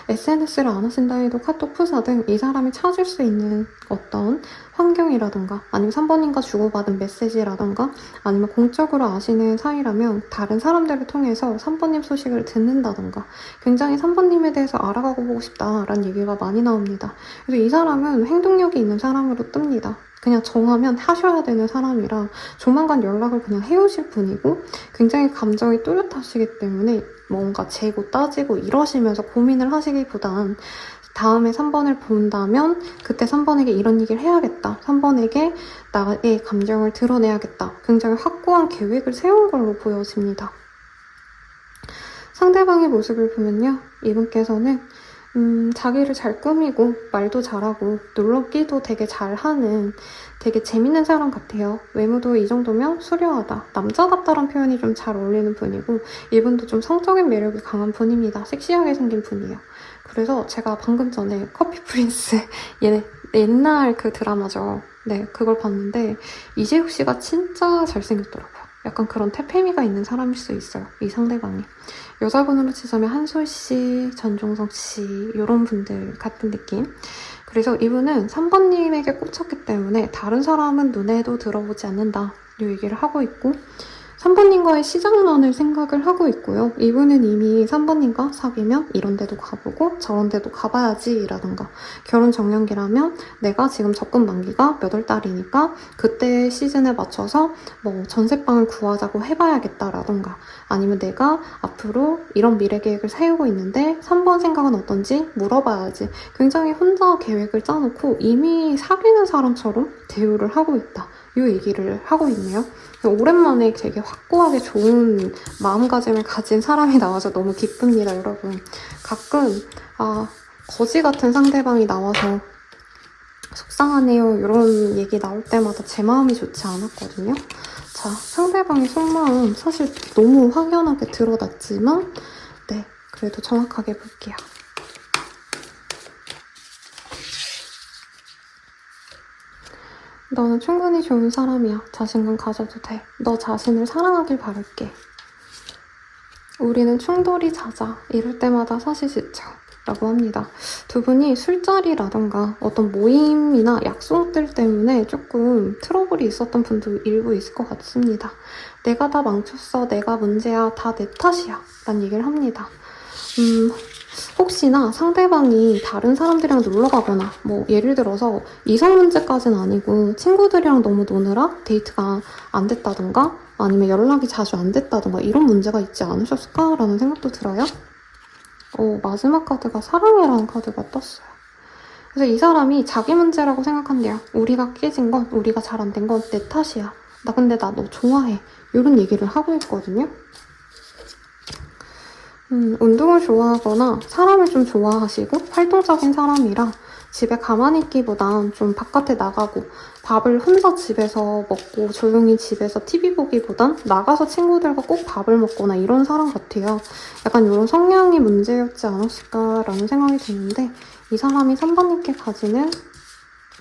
SNS를 안 하신다 해도 카톡 프사 등 이 사람이 찾을 수 있는 어떤 환경이라던가 아니면 3번님과 주고받은 메시지라던가 아니면 공적으로 아시는 사이라면 다른 사람들을 통해서 3번님 소식을 듣는다던가 굉장히 3번님에 대해서 알아가고 보고 싶다라는 얘기가 많이 나옵니다. 그래서 이 사람은 행동력이 있는 사람으로 뜹니다. 그냥 정하면 하셔야 되는 사람이라 조만간 연락을 그냥 해오실 분이고 굉장히 감정이 뚜렷하시기 때문에 뭔가 재고 따지고 이러시면서 고민을 하시기보단 다음에 3번을 본다면 그때 3번에게 이런 얘기를 해야겠다. 3번에게 나의 감정을 드러내야겠다. 굉장히 확고한 계획을 세운 걸로 보여집니다. 상대방의 모습을 보면요. 이분께서는 자기를 잘 꾸미고 말도 잘하고 놀러끼도 되게 잘하는 되게 재밌는 사람 같아요. 외모도 이 정도면 수려하다. 남자 같다란 표현이 좀 잘 어울리는 분이고 이분도 좀 성적인 매력이 강한 분입니다. 섹시하게 생긴 분이에요. 그래서 제가 방금 전에 커피 프린스 옛날 그 드라마죠. 네, 그걸 봤는데 이재욱 씨가 진짜 잘생겼더라고요. 약간 그런 태페미가 있는 사람일 수 있어요. 이 상대방이. 여자분으로 치자면 한솔 씨, 전종석 씨 이런 분들 같은 느낌. 그래서 이분은 3번님에게 꽂혔기 때문에 다른 사람은 눈에도 들어보지 않는다 이 얘기를 하고 있고 3번님과의 시작만을 생각을 하고 있고요. 이분은 이미 3번님과 사귀면 이런 데도 가보고 저런 데도 가봐야지 라던가, 결혼 정년기라면 내가 지금 적금 만기가 몇 월 달이니까 그때 시즌에 맞춰서 뭐 전세방을 구하자고 해봐야겠다 라던가, 아니면 내가 앞으로 이런 미래 계획을 세우고 있는데 3번 생각은 어떤지 물어봐야지, 굉장히 혼자 계획을 짜놓고 이미 사귀는 사람처럼 대우를 하고 있다, 이 얘기를 하고 있네요. 오랜만에 되게 확고하게 좋은 마음가짐을 가진 사람이 나와서 너무 기쁩니다, 여러분. 가끔 거지 같은 상대방이 나와서 속상하네요, 이런 얘기 나올 때마다 제 마음이 좋지 않았거든요. 자, 상대방의 속마음 사실 너무 확연하게 드러났지만 네, 그래도 정확하게 볼게요. 너는 충분히 좋은 사람이야. 자신감 가져도 돼. 너 자신을 사랑하길 바랄게. 우리는 충돌이 잦아. 이럴 때마다 사실 지쳐. 라고 합니다. 두 분이 술자리라던가 어떤 모임이나 약속들 때문에 조금 트러블이 있었던 분도 일부 있을 것 같습니다. 내가 다 망쳤어. 내가 문제야. 다 내 탓이야. 라는 얘기를 합니다. 혹시나 상대방이 다른 사람들이랑 놀러 가거나, 뭐 예를 들어서 이성 문제까지는 아니고 친구들이랑 너무 노느라 데이트가 안 됐다던가, 아니면 연락이 자주 안 됐다던가 이런 문제가 있지 않으셨을까라는 생각도 들어요. 마지막 카드가 사랑해라는 카드가 떴어요. 그래서 이 사람이 자기 문제라고 생각한대요. 우리가 깨진 건, 우리가 잘 안 된 건 내 탓이야. 근데 나 너 좋아해. 이런 얘기를 하고 있거든요. 운동을 좋아하거나 사람을 좀 좋아하시고 활동적인 사람이라 집에 가만히 있기보단 좀 바깥에 나가고 밥을 혼자 집에서 먹고 조용히 집에서 TV 보기보단 나가서 친구들과 꼭 밥을 먹거나 이런 사람 같아요. 약간 이런 성향이 문제였지 않았을까라는 생각이 드는데, 이 사람이 3번님께 가지는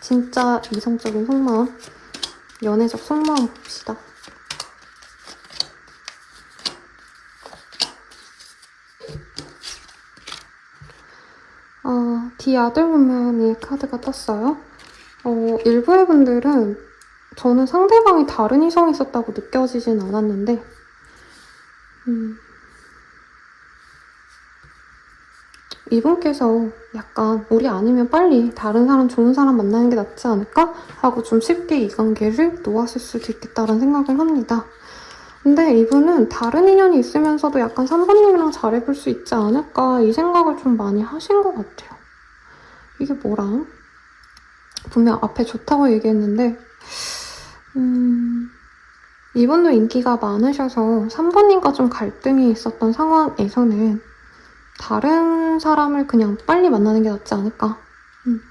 진짜 이성적인 속마음, 연애적 속마음 봅시다. The Other Woman이 카드가 떴어요. 일부의 분들은 저는 상대방이 다른 이성이 있었다고 느껴지진 않았는데, 이분께서 약간 우리 아니면 빨리 다른 사람, 좋은 사람 만나는 게 낫지 않을까? 하고 좀 쉽게 이 관계를 놓았을 수도 있겠다는 생각을 합니다. 근데 이분은 다른 인연이 있으면서도 약간 3번님이랑 잘해볼 수 있지 않을까, 이 생각을 좀 많이 하신 것 같아요. 이게 뭐람? 분명 앞에 좋다고 얘기했는데 이분도 인기가 많으셔서 3번님과 좀 갈등이 있었던 상황에서는 다른 사람을 그냥 빨리 만나는 게 낫지 않을까,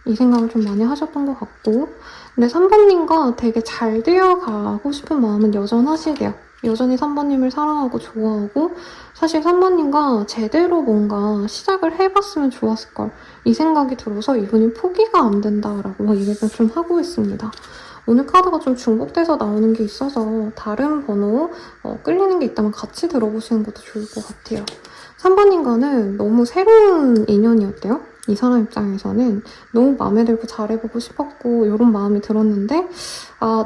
이 생각을 좀 많이 하셨던 것 같고, 근데 3번님과 되게 잘 되어가고 싶은 마음은 여전하시대요. 여전히 3번님을 사랑하고 좋아하고, 사실 3번님과 제대로 뭔가 시작을 해봤으면 좋았을걸, 이 생각이 들어서 이분이 포기가 안 된다라고 얘기를 좀 하고 있습니다. 오늘 카드가 좀 중복돼서 나오는 게 있어서 다른 번호 끌리는 게 있다면 같이 들어보시는 것도 좋을 것 같아요. 3번님과는 너무 새로운 인연이었대요. 이 사람 입장에서는 너무 마음에 들고 잘해보고 싶었고 이런 마음이 들었는데,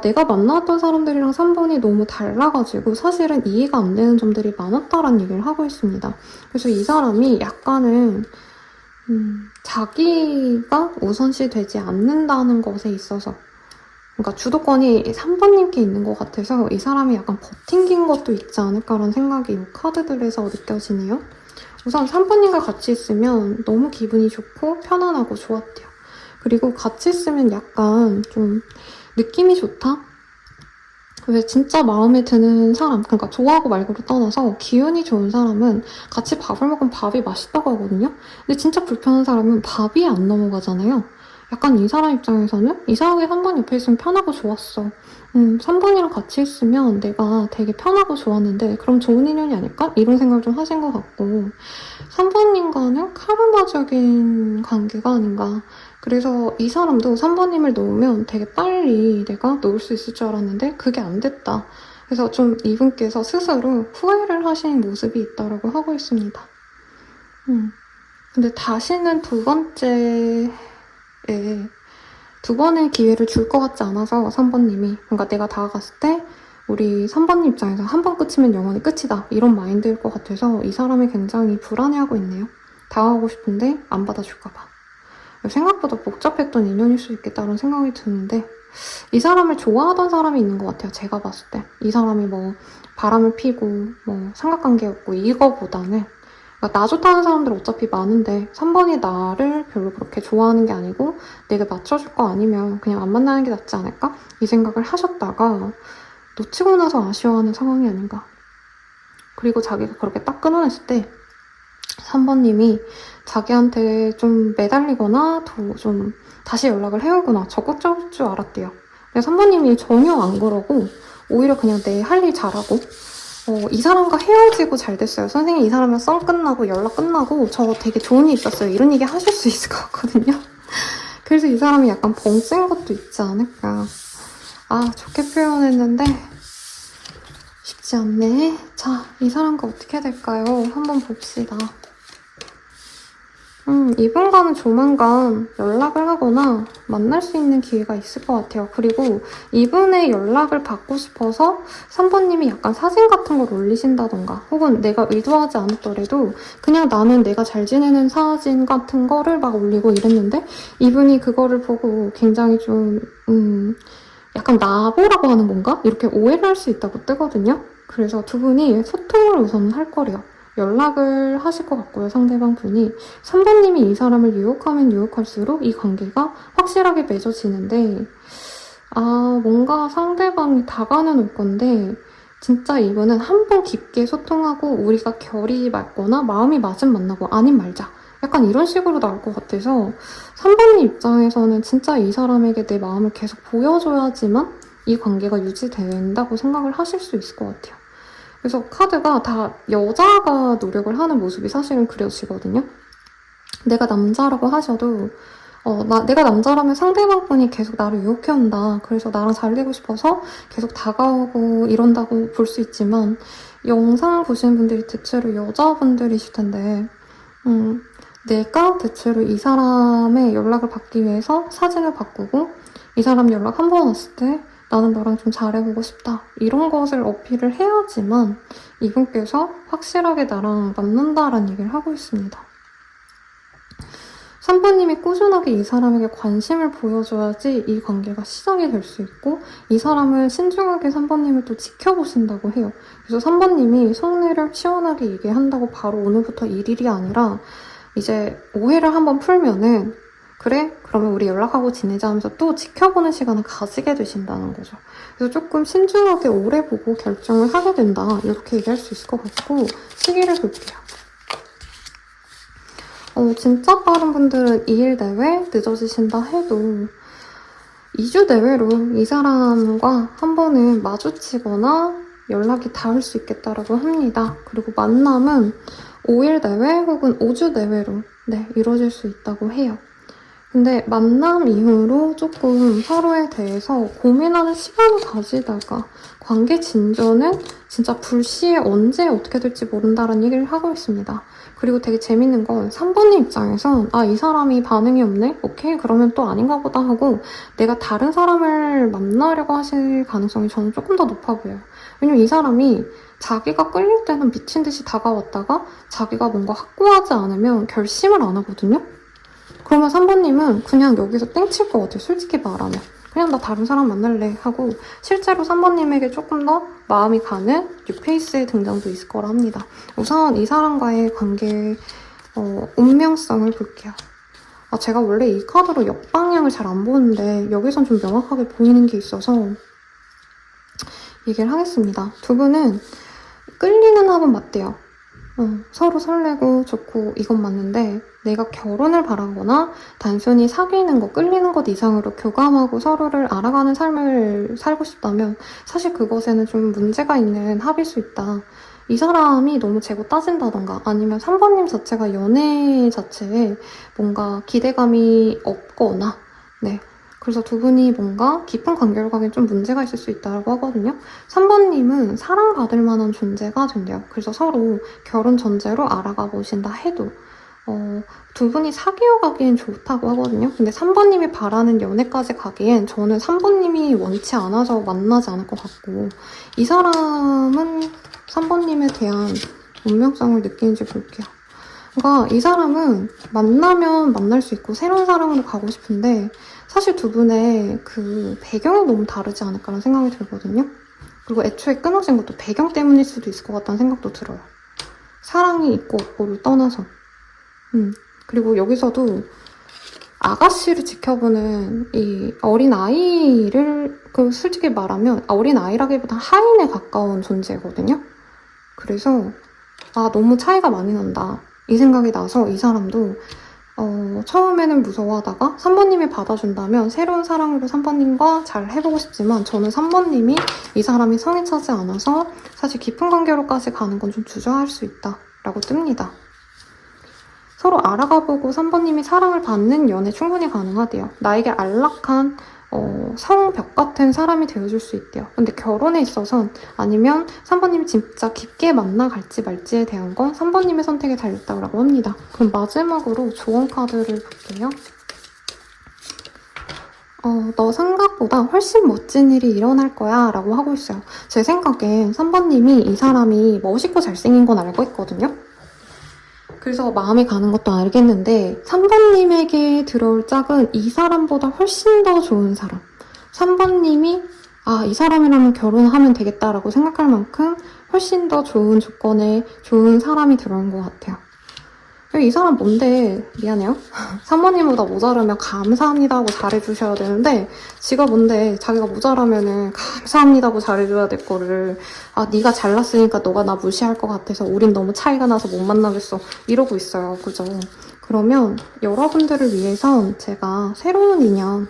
내가 만나왔던 사람들이랑 3번이 너무 달라가지고 사실은 이해가 안 되는 점들이 많았다라는 얘기를 하고 있습니다. 그래서 이 사람이 약간은 자기가 우선시 되지 않는다는 것에 있어서, 그러니까 주도권이 3번님께 있는 것 같아서 이 사람이 약간 버팅긴 것도 있지 않을까라는 생각이 이 카드들에서 느껴지네요. 우선 3번님과 같이 있으면 너무 기분이 좋고 편안하고 좋았대요. 그리고 같이 있으면 약간 좀 느낌이 좋다? 왜 진짜 마음에 드는 사람, 그러니까 좋아하고 말고를 떠나서 기운이 좋은 사람은 같이 밥을 먹으면 밥이 맛있다고 하거든요. 근데 진짜 불편한 사람은 밥이 안 넘어가잖아요. 약간 이 사람 입장에서는 이상하게 3번 옆에 있으면 편하고 좋았어. 3번이랑 같이 있으면 내가 되게 편하고 좋았는데 그럼 좋은 인연이 아닐까? 이런 생각을 좀 하신 것 같고, 3번님과는 카르마적인 관계가 아닌가. 그래서 이 사람도 3번님을 놓으면 되게 빨리 내가 놓을 수 있을 줄 알았는데 그게 안 됐다. 그래서 좀 이분께서 스스로 후회를 하시는 모습이 있다고 하고 있습니다. 근데 다시는 두 번째에 두 번의 기회를 줄 것 같지 않아서 3번님이, 그러니까 내가 다가갔을 때 우리 3번님 입장에서 한 번 끝이면 영원히 끝이다 이런 마인드일 것 같아서 이 사람이 굉장히 불안해하고 있네요. 다가가고 싶은데 안 받아줄까 봐. 생각보다 복잡했던 인연일 수 있겠다는 생각이 드는데 이 사람을 좋아하던 사람이 있는 것 같아요. 제가 봤을 때. 이 사람이 뭐 바람을 피고 뭐 삼각관계였고 이거보다는 그러니까 나 좋다는 사람들 어차피 많은데 3번이 나를 별로 그렇게 좋아하는 게 아니고 내가 맞춰줄 거 아니면 그냥 안 만나는 게 낫지 않을까? 이 생각을 하셨다가 놓치고 나서 아쉬워하는 상황이 아닌가. 그리고 자기가 그렇게 딱 끊어냈을 때 3번님이 자기한테 좀 매달리거나 좀 다시 연락을 해오거나 적극적일 줄 알았대요. 근데 3번님이 전혀 안 그러고 오히려 그냥 내 할 일 잘하고 이 사람과 헤어지고 잘 됐어요. 선생님 이 사람이랑 썸 끝나고 연락 끝나고 저 되게 좋은 일 있었어요. 이런 얘기 하실 수 있을 것 같거든요. 그래서 이 사람이 약간 벙찐 것도 있지 않을까. 아 좋게 표현했는데 쉽지 않네. 자, 이 사람과 어떻게 될까요? 한번 봅시다. 이분과는 조만간 연락을 하거나 만날 수 있는 기회가 있을 것 같아요. 그리고 이분의 연락을 받고 싶어서 3번님이 약간 사진 같은 걸 올리신다던가 혹은 내가 의도하지 않았더라도 그냥 나는 내가 잘 지내는 사진 같은 거를 막 올리고 이랬는데 이분이 그거를 보고 굉장히 좀 약간 나보라고 하는 건가? 이렇게 오해를 할 수 있다고 뜨거든요. 그래서 두 분이 소통을 우선 할 거래요. 연락을 하실 것 같고요, 상대방 분이. 3번님이 이 사람을 유혹하면 유혹할수록 이 관계가 확실하게 맺어지는데 뭔가 상대방이 다가는 올 건데 진짜 이분은 한 번 깊게 소통하고 우리가 결이 맞거나 마음이 맞으면 만나고 아님 말자. 약간 이런 식으로 나올 것 같아서 3번님 입장에서는 진짜 이 사람에게 내 마음을 계속 보여줘야지만 이 관계가 유지된다고 생각을 하실 수 있을 것 같아요. 그래서 카드가 다 여자가 노력을 하는 모습이 사실은 그려지거든요. 내가 남자라고 하셔도 내가 남자라면 상대방 분이 계속 나를 유혹해온다. 그래서 나랑 잘 되고 싶어서 계속 다가오고 이런다고 볼 수 있지만 영상 보시는 분들이 대체로 여자분들이실 텐데 내가 대체로 이 사람의 연락을 받기 위해서 사진을 바꾸고 이 사람 연락 한 번 왔을 때 나는 너랑 좀 잘해보고 싶다. 이런 것을 어필을 해야지만 이분께서 확실하게 나랑 만난다라는 얘기를 하고 있습니다. 3번님이 꾸준하게 이 사람에게 관심을 보여줘야지 이 관계가 시작이 될 수 있고 이 사람을 신중하게 3번님을 또 지켜보신다고 해요. 그래서 3번님이 속내를 시원하게 얘기한다고 바로 오늘부터 일일이 아니라 이제 오해를 한번 풀면은 그래? 그러면 우리 연락하고 지내자 하면서 또 지켜보는 시간을 가지게 되신다는 거죠. 그래서 조금 신중하게 오래 보고 결정을 하게 된다. 이렇게 얘기할 수 있을 것 같고 시기를 볼게요. 진짜 빠른 분들은 2일 내외 늦어지신다 해도 2주 내외로 이 사람과 한 번은 마주치거나 연락이 닿을 수 있겠다라고 합니다. 그리고 만남은 5일 내외 혹은 5주 내외로 이루어질 수 있다고 해요. 근데 만남 이후로 조금 서로에 대해서 고민하는 시간을 가지다가 관계 진전은 진짜 불시에 언제 어떻게 될지 모른다라는 얘기를 하고 있습니다. 그리고 되게 재밌는 건 3번님 입장에선 이 사람이 반응이 없네? 오케이, 그러면 또 아닌가 보다 하고 내가 다른 사람을 만나려고 하실 가능성이 저는 조금 더 높아 보여요. 왜냐면 이 사람이 자기가 끌릴 때는 미친 듯이 다가왔다가 자기가 뭔가 확고하지 않으면 결심을 안 하거든요? 그러면 3번님은 그냥 여기서 땡칠 것 같아요. 솔직히 말하면. 그냥 나 다른 사람 만날래 하고 실제로 3번님에게 조금 더 마음이 가는 뉴페이스의 등장도 있을 거라 합니다. 우선 이 사람과의 관계의 운명성을 볼게요. 제가 원래 이 카드로 역방향을 잘 안 보는데 여기선 좀 명확하게 보이는 게 있어서 얘기를 하겠습니다. 두 분은 끌리는 합은 맞대요. 서로 설레고 좋고 이건 맞는데 내가 결혼을 바라거나 단순히 사귀는 거, 끌리는 것 이상으로 교감하고 서로를 알아가는 삶을 살고 싶다면 사실 그것에는 좀 문제가 있는 합일 수 있다. 이 사람이 너무 재고 따진다던가 아니면 3번님 자체가 연애 자체에 뭔가 기대감이 없거나 그래서 두 분이 뭔가 깊은 관계를 가긴 좀 문제가 있을 수 있다고 하거든요. 3번님은 사랑받을 만한 존재가 된대요. 그래서 서로 결혼 전제로 알아가 보신다 해도 두 분이 사귀어 가기엔 좋다고 하거든요. 근데 3번님이 바라는 연애까지 가기엔 저는 3번님이 원치 않아서 만나지 않을 것 같고, 이 사람은 3번님에 대한 운명성을 느끼는지 볼게요. 그러니까 이 사람은 만나면 만날 수 있고 새로운 사랑으로 가고 싶은데, 사실 두 분의 그 배경이 너무 다르지 않을까라는 생각이 들거든요. 그리고 애초에 끊어진 것도 배경 때문일 수도 있을 것 같다는 생각도 들어요. 사랑이 있고 없고를 떠나서. 그리고 여기서도 아가씨를 지켜보는 이 어린 아이를, 솔직히 말하면 어린 아이라기보다 하인에 가까운 존재거든요. 그래서 너무 차이가 많이 난다, 이 생각이 나서 이 사람도 처음에는 무서워하다가 3번님이 받아준다면 새로운 사랑으로 3번님과 잘 해보고 싶지만, 저는 3번님이 이 사람이 성에 차지 않아서 사실 깊은 관계로까지 가는 건 좀 주저할 수 있다라고 뜹니다. 서로 알아가보고 3번님이 사랑을 받는 연애 충분히 가능하대요. 나에게 안락한 성벽 같은 사람이 되어줄 수 있대요. 근데 결혼에 있어선, 아니면 3번님이 진짜 깊게 만나갈지 말지에 대한 건 3번님의 선택에 달렸다고 합니다. 그럼 마지막으로 조언 카드를 볼게요. 너 생각보다 훨씬 멋진 일이 일어날 거야 라고 하고 있어요. 제 생각엔 3번님이 이 사람이 멋있고 잘생긴 건 알고 있거든요. 그래서 마음에 가는 것도 알겠는데, 3번님에게 들어올 짝은 이 사람보다 훨씬 더 좋은 사람. 3번님이 이 사람이라면 결혼하면 되겠다라고 생각할 만큼 훨씬 더 좋은 조건에 좋은 사람이 들어온 것 같아요. 이 사람 뭔데, 미안해요. 3번님보다 모자라면 감사합니다 하고 잘해주셔야 되는데, 지가 뭔데 자기가 모자라면은 감사합니다 하고 잘해줘야 될 거를, 네가 잘났으니까 너가 나 무시할 것 같아서 우린 너무 차이가 나서 못 만나겠어, 이러고 있어요. 그죠? 그러면 여러분들을 위해선 제가 새로운 인연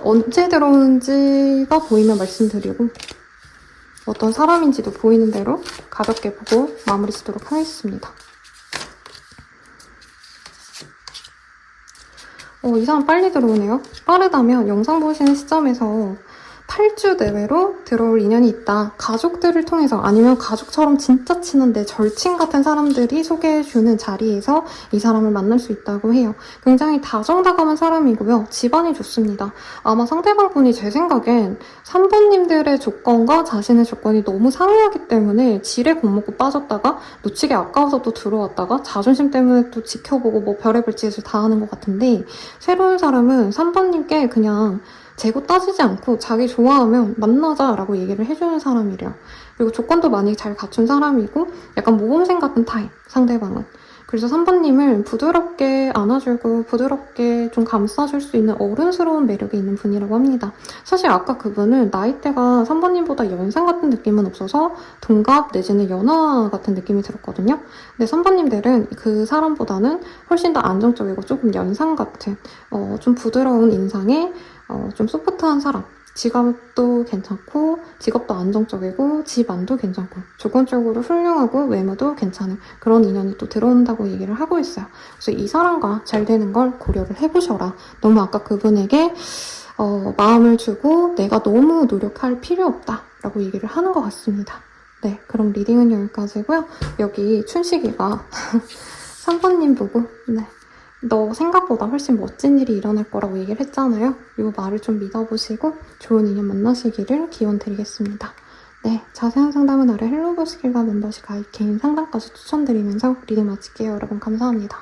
언제 들어오는지가 보이면 말씀드리고, 어떤 사람인지도 보이는 대로 가볍게 보고 마무리 짓도록 하겠습니다. 이 사람 빨리 들어오네요. 빠르다면 영상 보시는 시점에서 8주 내외로 들어올 인연이 있다. 가족들을 통해서, 아니면 가족처럼 진짜 친한 내 절친 같은 사람들이 소개해주는 자리에서 이 사람을 만날 수 있다고 해요. 굉장히 다정다감한 사람이고요. 집안이 좋습니다. 아마 상대방 분이 제 생각엔 3번님들의 조건과 자신의 조건이 너무 상이하기 때문에 지레 겁먹고 빠졌다가 놓치기 아까워서 또 들어왔다가 자존심 때문에 또 지켜보고 뭐 별의별 짓을 다 하는 것 같은데, 새로운 사람은 3번님께 그냥 재고 따지지 않고 자기 좋아하면 만나자라고 얘기를 해주는 사람이래요. 그리고 조건도 많이 잘 갖춘 사람이고 약간 모범생 같은 타입, 상대방은. 그래서 3번님을 부드럽게 안아주고 부드럽게 좀 감싸줄 수 있는 어른스러운 매력이 있는 분이라고 합니다. 사실 아까 그분은 나이대가 3번님보다 연상 같은 느낌은 없어서 동갑 내지는 연하 같은 느낌이 들었거든요. 근데 3번님들은 그 사람보다는 훨씬 더 안정적이고 조금 연상 같은 좀 부드러운 인상에 좀 소프트한 사람. 직업도 괜찮고 직업도 안정적이고 집안도 괜찮고 조건적으로 훌륭하고 외모도 괜찮은 그런 인연이 또 들어온다고 얘기를 하고 있어요. 그래서 이 사람과 잘 되는 걸 고려를 해보셔라. 너무 아까 그분에게 마음을 주고 내가 너무 노력할 필요 없다 라고 얘기를 하는 것 같습니다. 네, 그럼 리딩은 여기까지고요. 여기 춘식이가 3번님 보고 너 생각보다 훨씬 멋진 일이 일어날 거라고 얘기를 했잖아요. 이 말을 좀 믿어보시고 좋은 인연 만나시기를 기원 드리겠습니다. 네, 자세한 상담은 아래 헬로버스킬과 멤버십 가입 개인 상담까지 추천드리면서 리딩 마칠게요. 여러분 감사합니다.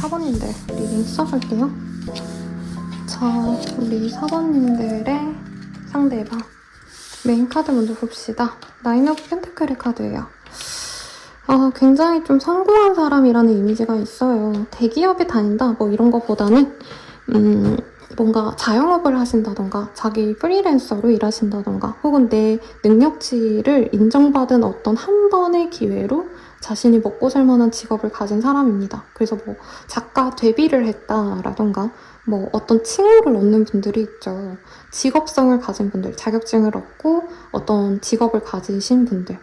4번님들 리딩 써줄게요. 자, 우리 4번님들의 상대방 메인 카드 먼저 봅시다. 나인 오브 펜타클의 카드예요. 굉장히 좀 성공한 사람이라는 이미지가 있어요. 대기업에 다닌다 뭐 이런 것보다는 뭔가 자영업을 하신다던가 자기 프리랜서로 일하신다던가 혹은 내 능력치를 인정받은 어떤 한 번의 기회로 자신이 먹고 살 만한 직업을 가진 사람입니다. 그래서 뭐 작가 데뷔를 했다라던가 뭐 어떤 칭호를 얻는 분들이 있죠. 직업성을 가진 분들, 자격증을 얻고 어떤 직업을 가지신 분들,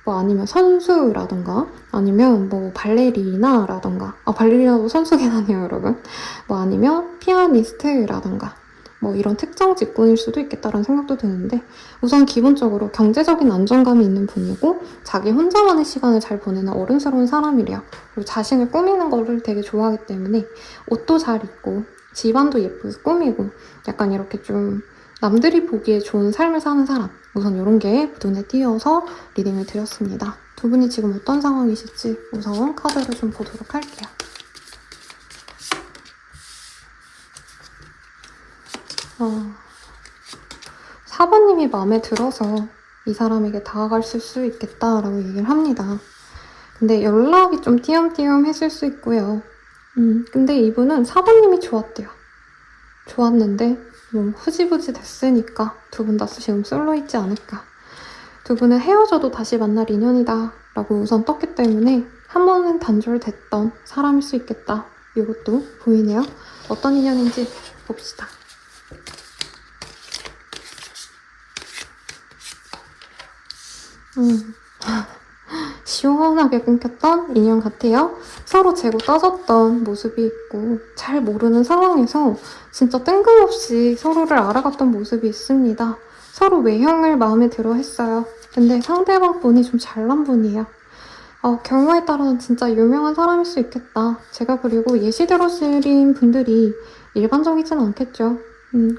뭐 아니면 선수라던가 아니면 뭐 발레리나라던가 발레리나도 선수긴 하네요 여러분. 뭐 아니면 피아니스트라던가 뭐 이런 특정 직군일 수도 있겠다라는 생각도 드는데 우선 기본적으로 경제적인 안정감이 있는 분이고 자기 혼자만의 시간을 잘 보내는 어른스러운 사람이래요. 그리고 자신을 꾸미는 거를 되게 좋아하기 때문에 옷도 잘 입고 집안도 예쁘게 꾸미고 약간 이렇게 좀 남들이 보기에 좋은 삶을 사는 사람, 우선 이런 게 눈에 띄어서 리딩을 드렸습니다. 두 분이 지금 어떤 상황이실지 우선 카드를 좀 보도록 할게요. 어, 4번님이 마음에 들어서 이 사람에게 다가갔을 수 있겠다라고 얘기를 합니다. 근데 연락이 좀 띄엄띄엄 했을 수 있고요. 근데 이분은 4번님이 좋았대요. 좋았는데 뭐 흐지부지 됐으니까 두 분 다 지금 솔로 있지 않을까. 두 분은 헤어져도 다시 만날 인연이다 라고 우선 떴기 때문에 한 번은 단절됐던 사람일 수 있겠다. 이것도 보이네요. 어떤 인연인지 봅시다. 시원하게 끊겼던 인연 같아요. 서로 재고 따졌던 모습이 있고 잘 모르는 상황에서 진짜 뜬금없이 서로를 알아갔던 모습이 있습니다. 서로 외형을 마음에 들어 했어요. 근데 상대방 분이 좀 잘난 분이에요. 경우에 따라서는 진짜 유명한 사람일 수 있겠다. 제가 그리고 예시 들어드린 분들이 일반적이진 않겠죠.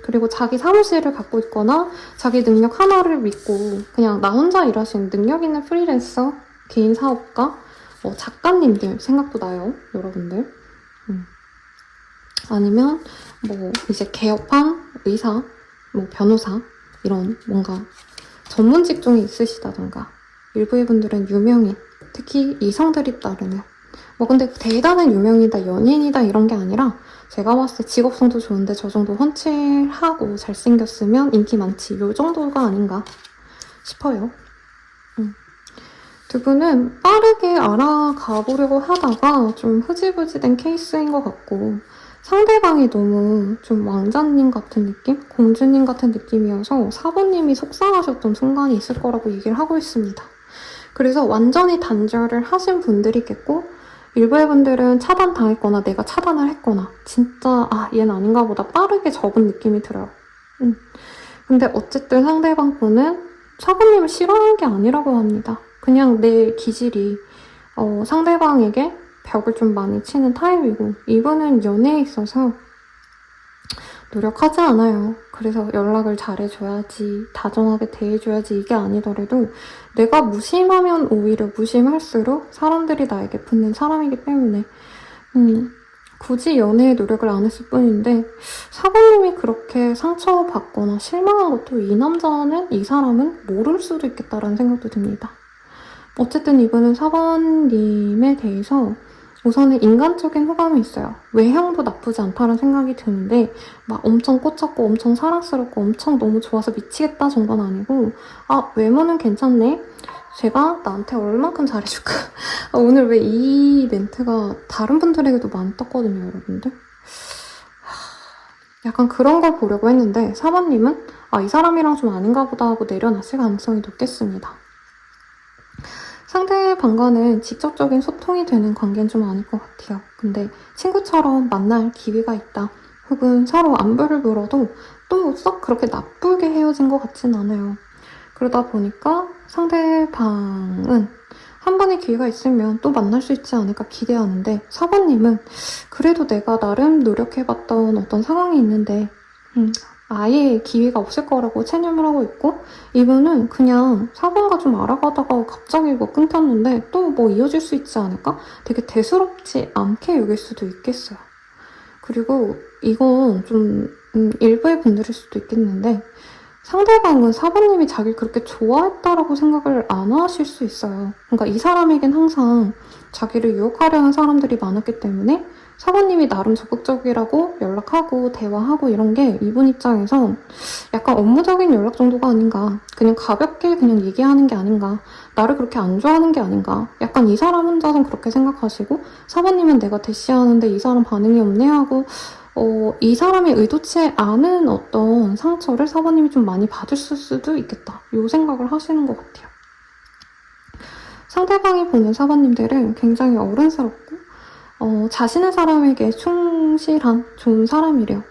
그리고 자기 사무실을 갖고 있거나 자기 능력 하나를 믿고 그냥 나 혼자 일하시는 능력 있는 프리랜서, 개인 사업가, 작가님들 생각도 나요, 여러분들. 아니면 뭐 이제 개업한 의사, 뭐 변호사 이런 뭔가 전문 직종이 있으시다던가 일부의 분들은 유명인, 특히 이성들이 따르면 뭐 근데 대단한 유명이다, 연예인이다 이런 게 아니라 제가 봤을 때 직업성도 좋은데 저 정도 훤칠하고 잘생겼으면 인기 많지 요 정도가 아닌가 싶어요. 두 분은 빠르게 알아가 보려고 하다가 좀 흐지부지 된 케이스인 것 같고 상대방이 너무 좀 왕자님 같은 느낌? 공주님 같은 느낌이어서 4번님이 속상하셨던 순간이 있을 거라고 얘기를 하고 있습니다. 그래서 완전히 단절을 하신 분들이겠고 일부의 분들은 차단당했거나 내가 차단을 했거나 진짜 얘는 아닌가 보다 빠르게 접은 느낌이 들어요. 근데 어쨌든 상대방 분은 4번님을 싫어하는 게 아니라고 합니다. 그냥 내 기질이 상대방에게 벽을 좀 많이 치는 타입이고 이분은 연애에 있어서 노력하지 않아요. 그래서 연락을 잘해줘야지, 다정하게 대해줘야지 이게 아니더라도 내가 무심하면 오히려 무심할수록 사람들이 나에게 붙는 사람이기 때문에 굳이 연애에 노력을 안 했을 뿐인데 4번님이 그렇게 상처받거나 실망한 것도 이 사람은 모를 수도 있겠다라는 생각도 듭니다. 어쨌든 이분은 4번님에 대해서 우선은 인간적인 호감이 있어요. 외형도 나쁘지 않다는 생각이 드는데 막 엄청 꽂혔고 엄청 사랑스럽고 엄청 너무 좋아서 미치겠다 정도는 아니고 외모는 괜찮네? 제가 나한테 얼만큼 잘해줄까? 오늘 왜 이 멘트가 다른 분들에게도 많이 떴거든요, 여러분들? 약간 그런 걸 보려고 했는데 4번님은 이 사람이랑 좀 아닌가 보다 하고 내려놨을 가능성이 높겠습니다. 상대방과는 직접적인 소통이 되는 관계는 좀 아닐 것 같아요. 근데 친구처럼 만날 기회가 있다. 혹은 서로 안부를 물어도 또 썩 그렇게 나쁘게 헤어진 것 같진 않아요. 그러다 보니까 상대방은 한 번의 기회가 있으면 또 만날 수 있지 않을까 기대하는데 4번님은 그래도 내가 나름 노력해봤던 어떤 상황이 있는데 아예 기회가 없을 거라고 체념을 하고 있고, 이분은 그냥 4번과 좀 알아가다가 갑자기 뭐 끊겼는데 또 뭐 이어질 수 있지 않을까? 되게 대수롭지 않게 여길 수도 있겠어요. 그리고 이건 좀 일부의 분들일 수도 있겠는데, 상대방은 4번님이 자기를 그렇게 좋아했다라고 생각을 안 하실 수 있어요. 그러니까 이 사람에겐 항상 자기를 유혹하려는 사람들이 많았기 때문에 4번님이 나름 적극적이라고 연락하고 대화하고 이런 게 이분 입장에선 약간 업무적인 연락 정도가 아닌가, 그냥 가볍게 그냥 얘기하는 게 아닌가, 나를 그렇게 안 좋아하는 게 아닌가, 약간 이 사람 혼자선 그렇게 생각하시고 4번님은 내가 대시하는데 이 사람 반응이 없네 하고 이 사람이 의도치 않은 어떤 상처를 4번님이 좀 많이 받으실 수도 있겠다, 이 생각을 하시는 것 같아요. 상대방이 보는 4번님들은 굉장히 어른스럽고 자신의 사람에게 충실한 좋은 사람이래요.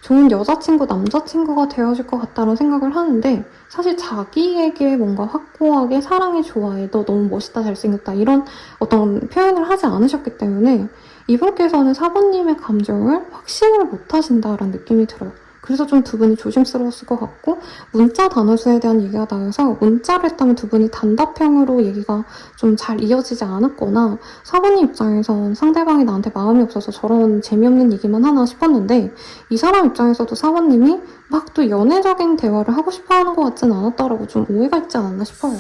좋은 여자친구, 남자친구가 되어줄 것 같다는 생각을 하는데, 사실 자기에게 뭔가 확고하게 사랑해, 좋아해, 너 너무 멋있다, 잘생겼다 이런 어떤 표현을 하지 않으셨기 때문에 이분께서는 4번님의 감정을 확신을 못하신다라는 느낌이 들어요. 그래서 좀 두 분이 조심스러웠을 것 같고, 문자 단어수에 대한 얘기가 나와서 문자를 했다면 두 분이 단답형으로 얘기가 좀 잘 이어지지 않았거나, 4번님 입장에선 상대방이 나한테 마음이 없어서 저런 재미없는 얘기만 하나 싶었는데, 이 사람 입장에서도 4번님이 막 또 연애적인 대화를 하고 싶어 하는 것 같진 않았다라고 좀 오해가 있지 않았나 싶어요.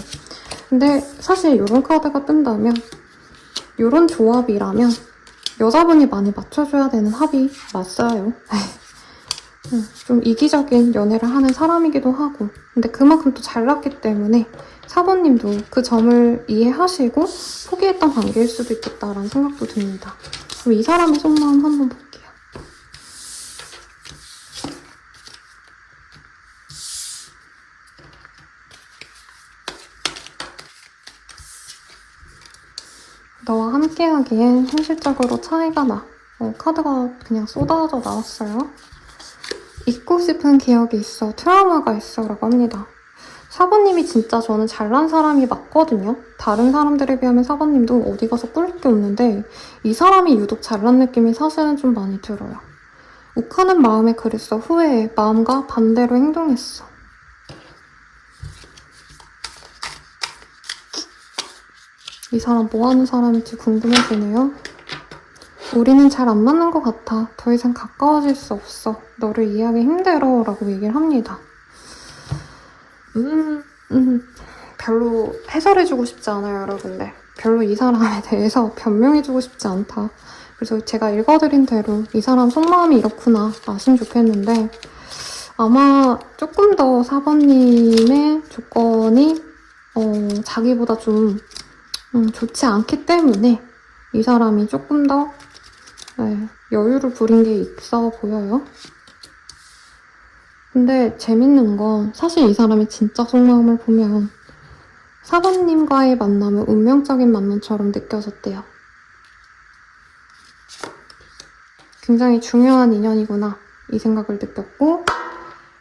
근데 사실 이런 카드가 뜬다면, 이런 조합이라면 여자분이 많이 맞춰줘야 되는 합이 맞아요. 좀 이기적인 연애를 하는 사람이기도 하고, 근데 그만큼 또 잘났기 때문에 4번님도 그 점을 이해하시고 포기했던 관계일 수도 있겠다라는 생각도 듭니다. 그럼 이 사람의 속마음 한번 볼게요. 너와 함께하기엔 현실적으로 차이가 나. 카드가 그냥 쏟아져 나왔어요. 잊고 싶은 기억이 있어, 트라우마가 있어 라고 합니다. 4번님이 진짜 저는 잘난 사람이 맞거든요. 다른 사람들에 비하면 4번님도 어디 가서 꿀릴 게 없는데 이 사람이 유독 잘난 느낌이 사실은 좀 많이 들어요. 욱하는 마음에 그랬어, 후회해, 마음과 반대로 행동했어. 이 사람 뭐 하는 사람일지 궁금해지네요. 우리는 잘 안 맞는 것 같아. 더 이상 가까워질 수 없어. 너를 이해하기 힘들어 라고 얘기를 합니다. 별로 해설해주고 싶지 않아요, 여러분들. 별로 이 사람에 대해서 변명해주고 싶지 않다. 그래서 제가 읽어드린 대로 이 사람 속마음이 이렇구나 아시면 좋겠는데, 아마 조금 더 4번님의 조건이 자기보다 좀 좋지 않기 때문에 이 사람이 조금 더 여유를 부린 게 있어 보여요. 근데 재밌는 건 사실 이 사람의 진짜 속마음을 보면 4번님과의 만남은 운명적인 만남처럼 느껴졌대요. 굉장히 중요한 인연이구나 이 생각을 느꼈고,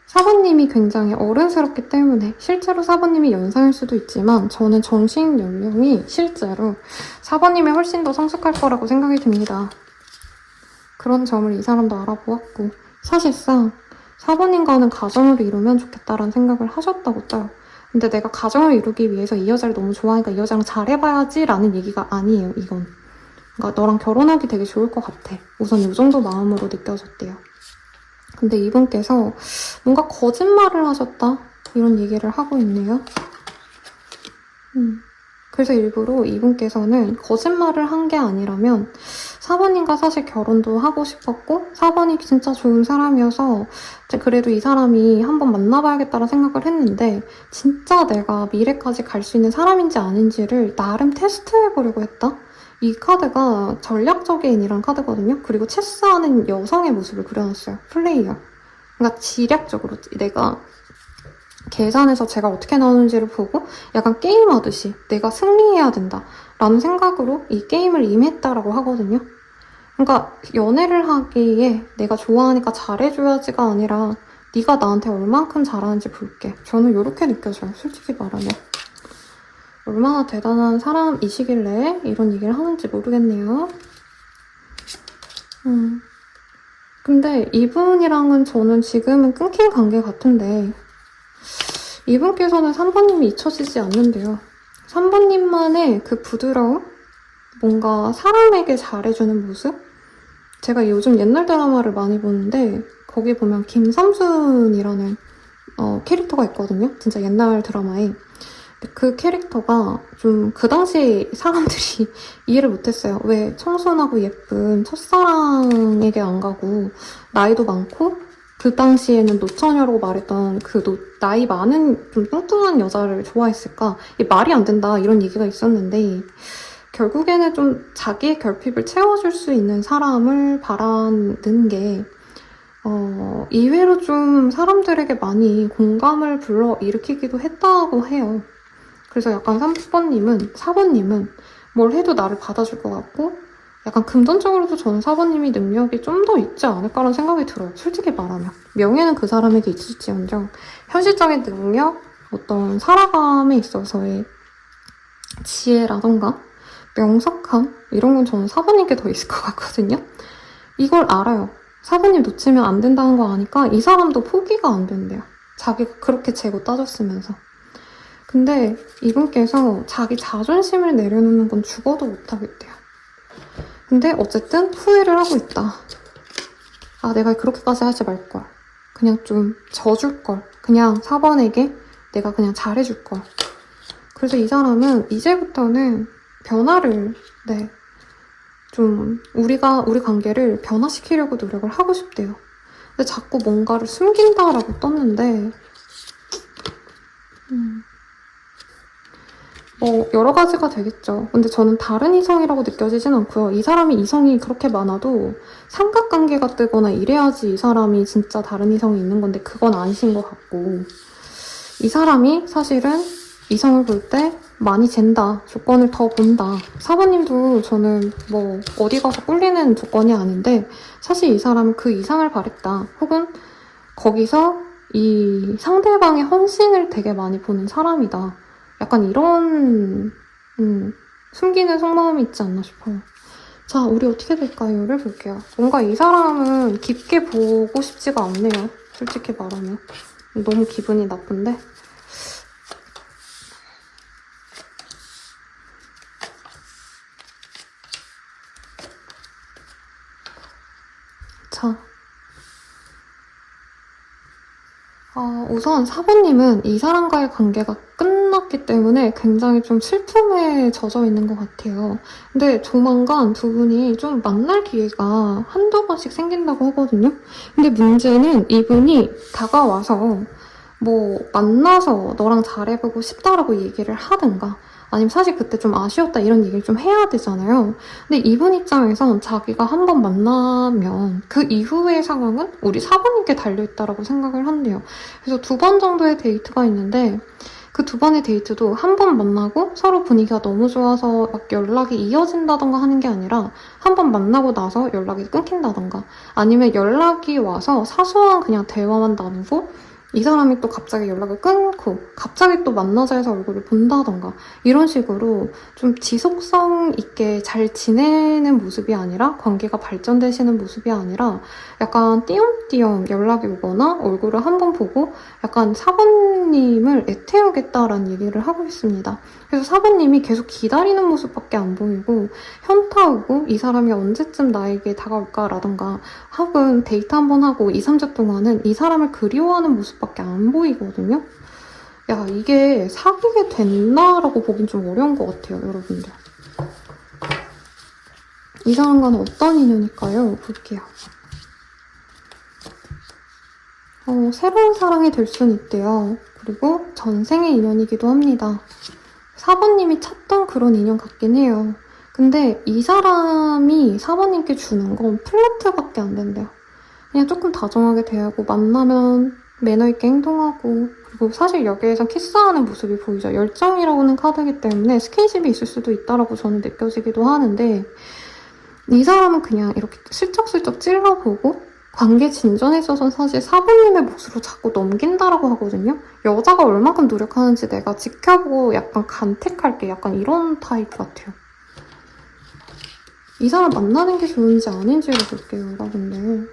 4번님이 굉장히 어른스럽기 때문에 실제로 4번님이 연상일 수도 있지만 저는 정신 연령이 실제로 4번님이 훨씬 더 성숙할 거라고 생각이 듭니다. 그런 점을 이 사람도 알아보았고, 사실상 4번님과는 가정을 이루면 좋겠다라는 생각을 하셨다고 떠요. 근데 내가 가정을 이루기 위해서 이 여자를 너무 좋아하니까 이 여자랑 잘해봐야지 라는 얘기가 아니에요, 이건. 그러니까 너랑 결혼하기 되게 좋을 것 같아. 우선 이 정도 마음으로 느껴졌대요. 근데 이분께서 뭔가 거짓말을 하셨다 이런 얘기를 하고 있네요. 그래서 일부러 이분께서는 거짓말을 한 게 아니라면 4번님과 사실 결혼도 하고 싶었고 4번이 진짜 좋은 사람이어서 그래도 이 사람이 한번 만나봐야겠다는 생각을 했는데, 진짜 내가 미래까지 갈 수 있는 사람인지 아닌지를 나름 테스트해보려고 했다? 이 카드가 전략적인이란 카드거든요. 그리고 체스하는 여성의 모습을 그려놨어요. 플레이어. 그러니까 지략적으로 내가 계산해서 제가 어떻게 나오는지를 보고 약간 게임하듯이 내가 승리해야 된다 라는 생각으로 이 게임을 임했다라고 하거든요. 그러니까 연애를 하기에 내가 좋아하니까 잘해줘야지가 아니라 네가 나한테 얼만큼 잘하는지 볼게. 저는 이렇게 느껴져요, 솔직히 말하면. 얼마나 대단한 사람이시길래 이런 얘기를 하는지 모르겠네요. 근데 이분이랑은 저는 지금은 끊긴 관계 같은데 이분께서는 3번님이 잊혀지지 않는데요. 3번님만의 그 부드러움? 뭔가 사람에게 잘해주는 모습? 제가 요즘 옛날 드라마를 많이 보는데 거기 보면 김삼순이라는 캐릭터가 있거든요. 진짜 옛날 드라마에. 그 캐릭터가 좀 그 당시 사람들이 이해를 못했어요. 왜 청순하고 예쁜 첫사랑에게 안 가고 나이도 많고 그 당시에는 노처녀라고 말했던 그 나이 많은 좀 뚱뚱한 여자를 좋아했을까? 이게 말이 안 된다 이런 얘기가 있었는데 결국에는 좀 자기의 결핍을 채워줄 수 있는 사람을 바라는 게 이외로 좀 사람들에게 많이 공감을 불러일으키기도 했다고 해요. 그래서 약간 3번님은, 4번님은 뭘 해도 나를 받아줄 것 같고 약간 금전적으로도 저는 4번님이 능력이 좀 더 있지 않을까라는 생각이 들어요. 솔직히 말하면. 명예는 그 사람에게 있을지언정 현실적인 능력, 어떤 살아감에 있어서의 지혜라던가 명석함 이런 건 저는 4번님께 더 있을 것 같거든요. 이걸 알아요. 4번님 놓치면 안 된다는 거 아니까 이 사람도 포기가 안 된대요. 자기가 그렇게 재고 따졌으면서. 근데 이분께서 자기 자존심을 내려놓는 건 죽어도 못하겠대요. 근데 어쨌든 후회를 하고 있다. 아, 내가 그렇게까지 하지 말걸. 그냥 좀 져줄걸. 그냥 4번에게 내가 그냥 잘해줄걸. 그래서 이 사람은 이제부터는 변화를, 좀 우리 관계를 변화시키려고 노력을 하고 싶대요. 근데 자꾸 뭔가를 숨긴다라고 떴는데 여러 가지가 되겠죠. 근데 저는 다른 이성이라고 느껴지진 않고요. 이 사람이 이성이 그렇게 많아도 삼각관계가 뜨거나 이래야지 이 사람이 진짜 다른 이성이 있는 건데 그건 아니신 것 같고 이 사람이 사실은 이성을 볼 때 많이 잰다. 조건을 더 본다. 4번님도 저는 뭐 어디 가서 꿀리는 조건이 아닌데 사실 이 사람은 그 이상을 바랬다. 혹은 거기서 이 상대방의 헌신을 되게 많이 보는 사람이다. 약간 이런 숨기는 속마음이 있지 않나 싶어요. 자, 우리 어떻게 될까요?를 볼게요. 뭔가 이 사람은 깊게 보고 싶지가 않네요. 솔직히 말하면. 너무 기분이 나쁜데? 자. 우선 4번님은 이 사람과의 관계가 끝났기 때문에 굉장히 좀 슬픔에 젖어 있는 것 같아요. 근데 조만간 두 분이 좀 만날 기회가 한두 번씩 생긴다고 하거든요. 근데 문제는 이분이 다가와서 뭐 만나서 너랑 잘해보고 싶다라고 얘기를 하든가 아니면 사실 그때 좀 아쉬웠다 이런 얘기를 좀 해야 되잖아요. 근데 이분 입장에선 자기가 한 번 만나면 그 이후의 상황은 우리 4번님께 달려있다라고 생각을 한대요. 그래서 2번 정도의 데이트가 있는데 그 2번의 데이트도 한 번 만나고 서로 분위기가 너무 좋아서 막 연락이 이어진다던가 하는 게 아니라 한 번 만나고 나서 연락이 끊긴다던가 아니면 연락이 와서 사소한 그냥 대화만 나누고 이 사람이 또 갑자기 연락을 끊고 갑자기 또 만나자 해서 얼굴을 본다던가 이런 식으로 좀 지속성 있게 잘 지내는 모습이 아니라 관계가 발전되시는 모습이 아니라 약간 띄엄띄엄 연락이 오거나 얼굴을 한 번 보고 약간 4번님을 애태우겠다라는 얘기를 하고 있습니다. 그래서 4번님이 계속 기다리는 모습밖에 안 보이고 현타 오고 이 사람이 언제쯤 나에게 다가올까라던가 혹은 데이트 한 번 하고 2, 3주 동안은 이 사람을 그리워하는 모습밖에 안 보이거든요. 야, 이게 사귀게 됐나라고 보긴 좀 어려운 것 같아요, 여러분들. 이 사람과는 어떤 인연일까요? 볼게요. 새로운 사랑이 될 수는 있대요. 그리고 전생의 인연이기도 합니다. 4번님이 찾던 그런 인연 같긴 해요. 근데 이 사람이 4번님께 주는 건 플러트밖에 안 된대요. 그냥 조금 다정하게 대하고 만나면 매너 있게 행동하고 그리고 사실 여기에선 키스하는 모습이 보이죠. 열정이라고는 카드이기 때문에 스킨십이 있을 수도 있다라고 저는 느껴지기도 하는데 이 사람은 그냥 이렇게 슬쩍슬쩍 찔러보고 관계 진전에 있어서는 사실 4번님의 몫으로 자꾸 넘긴다라고 하거든요. 여자가 얼마큼 노력하는지 내가 지켜보고 약간 간택할게. 약간 이런 타입 같아요. 이 사람 만나는 게 좋은지 아닌지를 볼게요, 여러분들.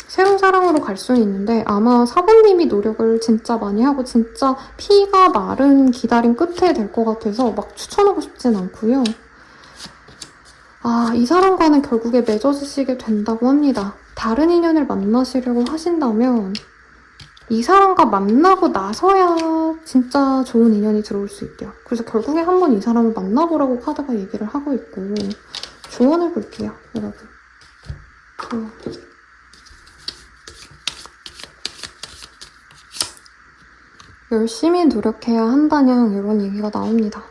새로운 사랑으로 갈 수는 있는데 아마 4번님이 노력을 진짜 많이 하고 진짜 피가 마른 기다림 끝에 될 것 같아서 막 추천하고 싶진 않고요. 이 사람과는 결국에 맺어지시게 된다고 합니다. 다른 인연을 만나시려고 하신다면 이 사람과 만나고 나서야 진짜 좋은 인연이 들어올 수 있대요. 그래서 결국에 한번 이 사람을 만나보라고 카드가 얘기를 하고 있고 조언을 볼게요, 여러분. 열심히 노력해야 한다냥 이런 얘기가 나옵니다.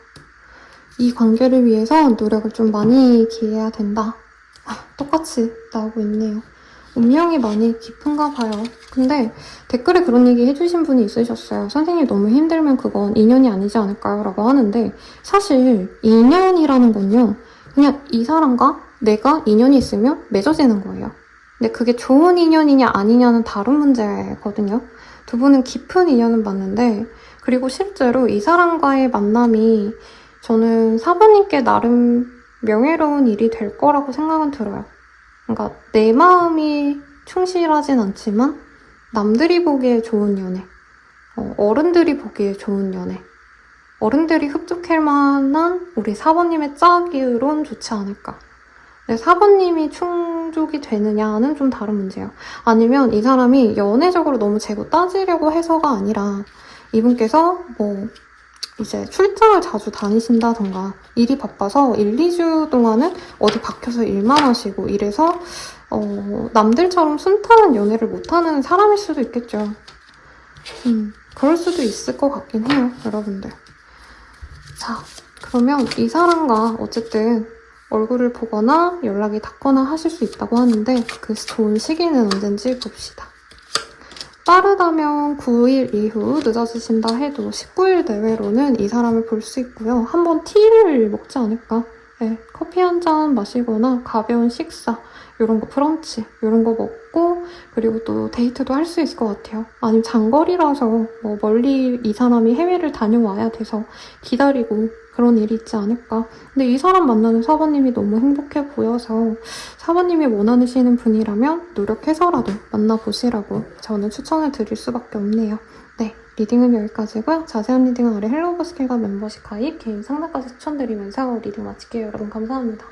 이 관계를 위해서 노력을 좀 많이 기해야 된다. 똑같이 나오고 있네요. 운명이 많이 깊은가 봐요. 근데 댓글에 그런 얘기 해주신 분이 있으셨어요. 선생님 너무 힘들면 그건 인연이 아니지 않을까요? 라고 하는데 사실 인연이라는 건요. 그냥 이 사람과 내가 인연이 있으면 맺어지는 거예요. 근데 그게 좋은 인연이냐 아니냐는 다른 문제거든요. 두 분은 깊은 인연은 맞는데 그리고 실제로 이 사람과의 만남이 저는 4번님께 나름 명예로운 일이 될 거라고 생각은 들어요. 그러니까 내 마음이 충실하진 않지만 남들이 보기에 좋은 연애, 어른들이 보기에 좋은 연애, 어른들이 흡족할 만한 우리 4번님의 짝이론 좋지 않을까. 근데 4번님이 충족이 되느냐는 좀 다른 문제예요. 아니면 이 사람이 연애적으로 너무 재고 따지려고 해서가 아니라 이분께서 이제 출장을 자주 다니신다던가 일이 바빠서 1, 2주 동안은 어디 박혀서 일만 하시고 이래서 남들처럼 순탄한 연애를 못하는 사람일 수도 있겠죠. 그럴 수도 있을 것 같긴 해요, 여러분들. 자, 그러면 이 사람과 어쨌든 얼굴을 보거나 연락이 닿거나 하실 수 있다고 하는데 그 좋은 시기는 언젠지 봅시다. 빠르다면 9일 이후 늦어지신다 해도 19일 내외로는 이 사람을 볼 수 있고요. 한번 티를 먹지 않을까? 네, 커피 한 잔 마시거나 가벼운 식사, 이런 거 브런치, 이런 거 먹고 그리고 또 데이트도 할 수 있을 것 같아요. 아니면 장거리라서 멀리 이 사람이 해외를 다녀와야 돼서 기다리고 그런 일이 있지 않을까. 근데 이 사람 만나는 4번님이 너무 행복해 보여서 4번님이 원하시는 분이라면 노력해서라도 만나보시라고 저는 추천을 드릴 수밖에 없네요. 네, 리딩은 여기까지고요. 자세한 리딩은 아래 헬로우 버스킬과 멤버십 가입, 개인 상담까지 추천드리면서 리딩 마칠게요. 여러분 감사합니다.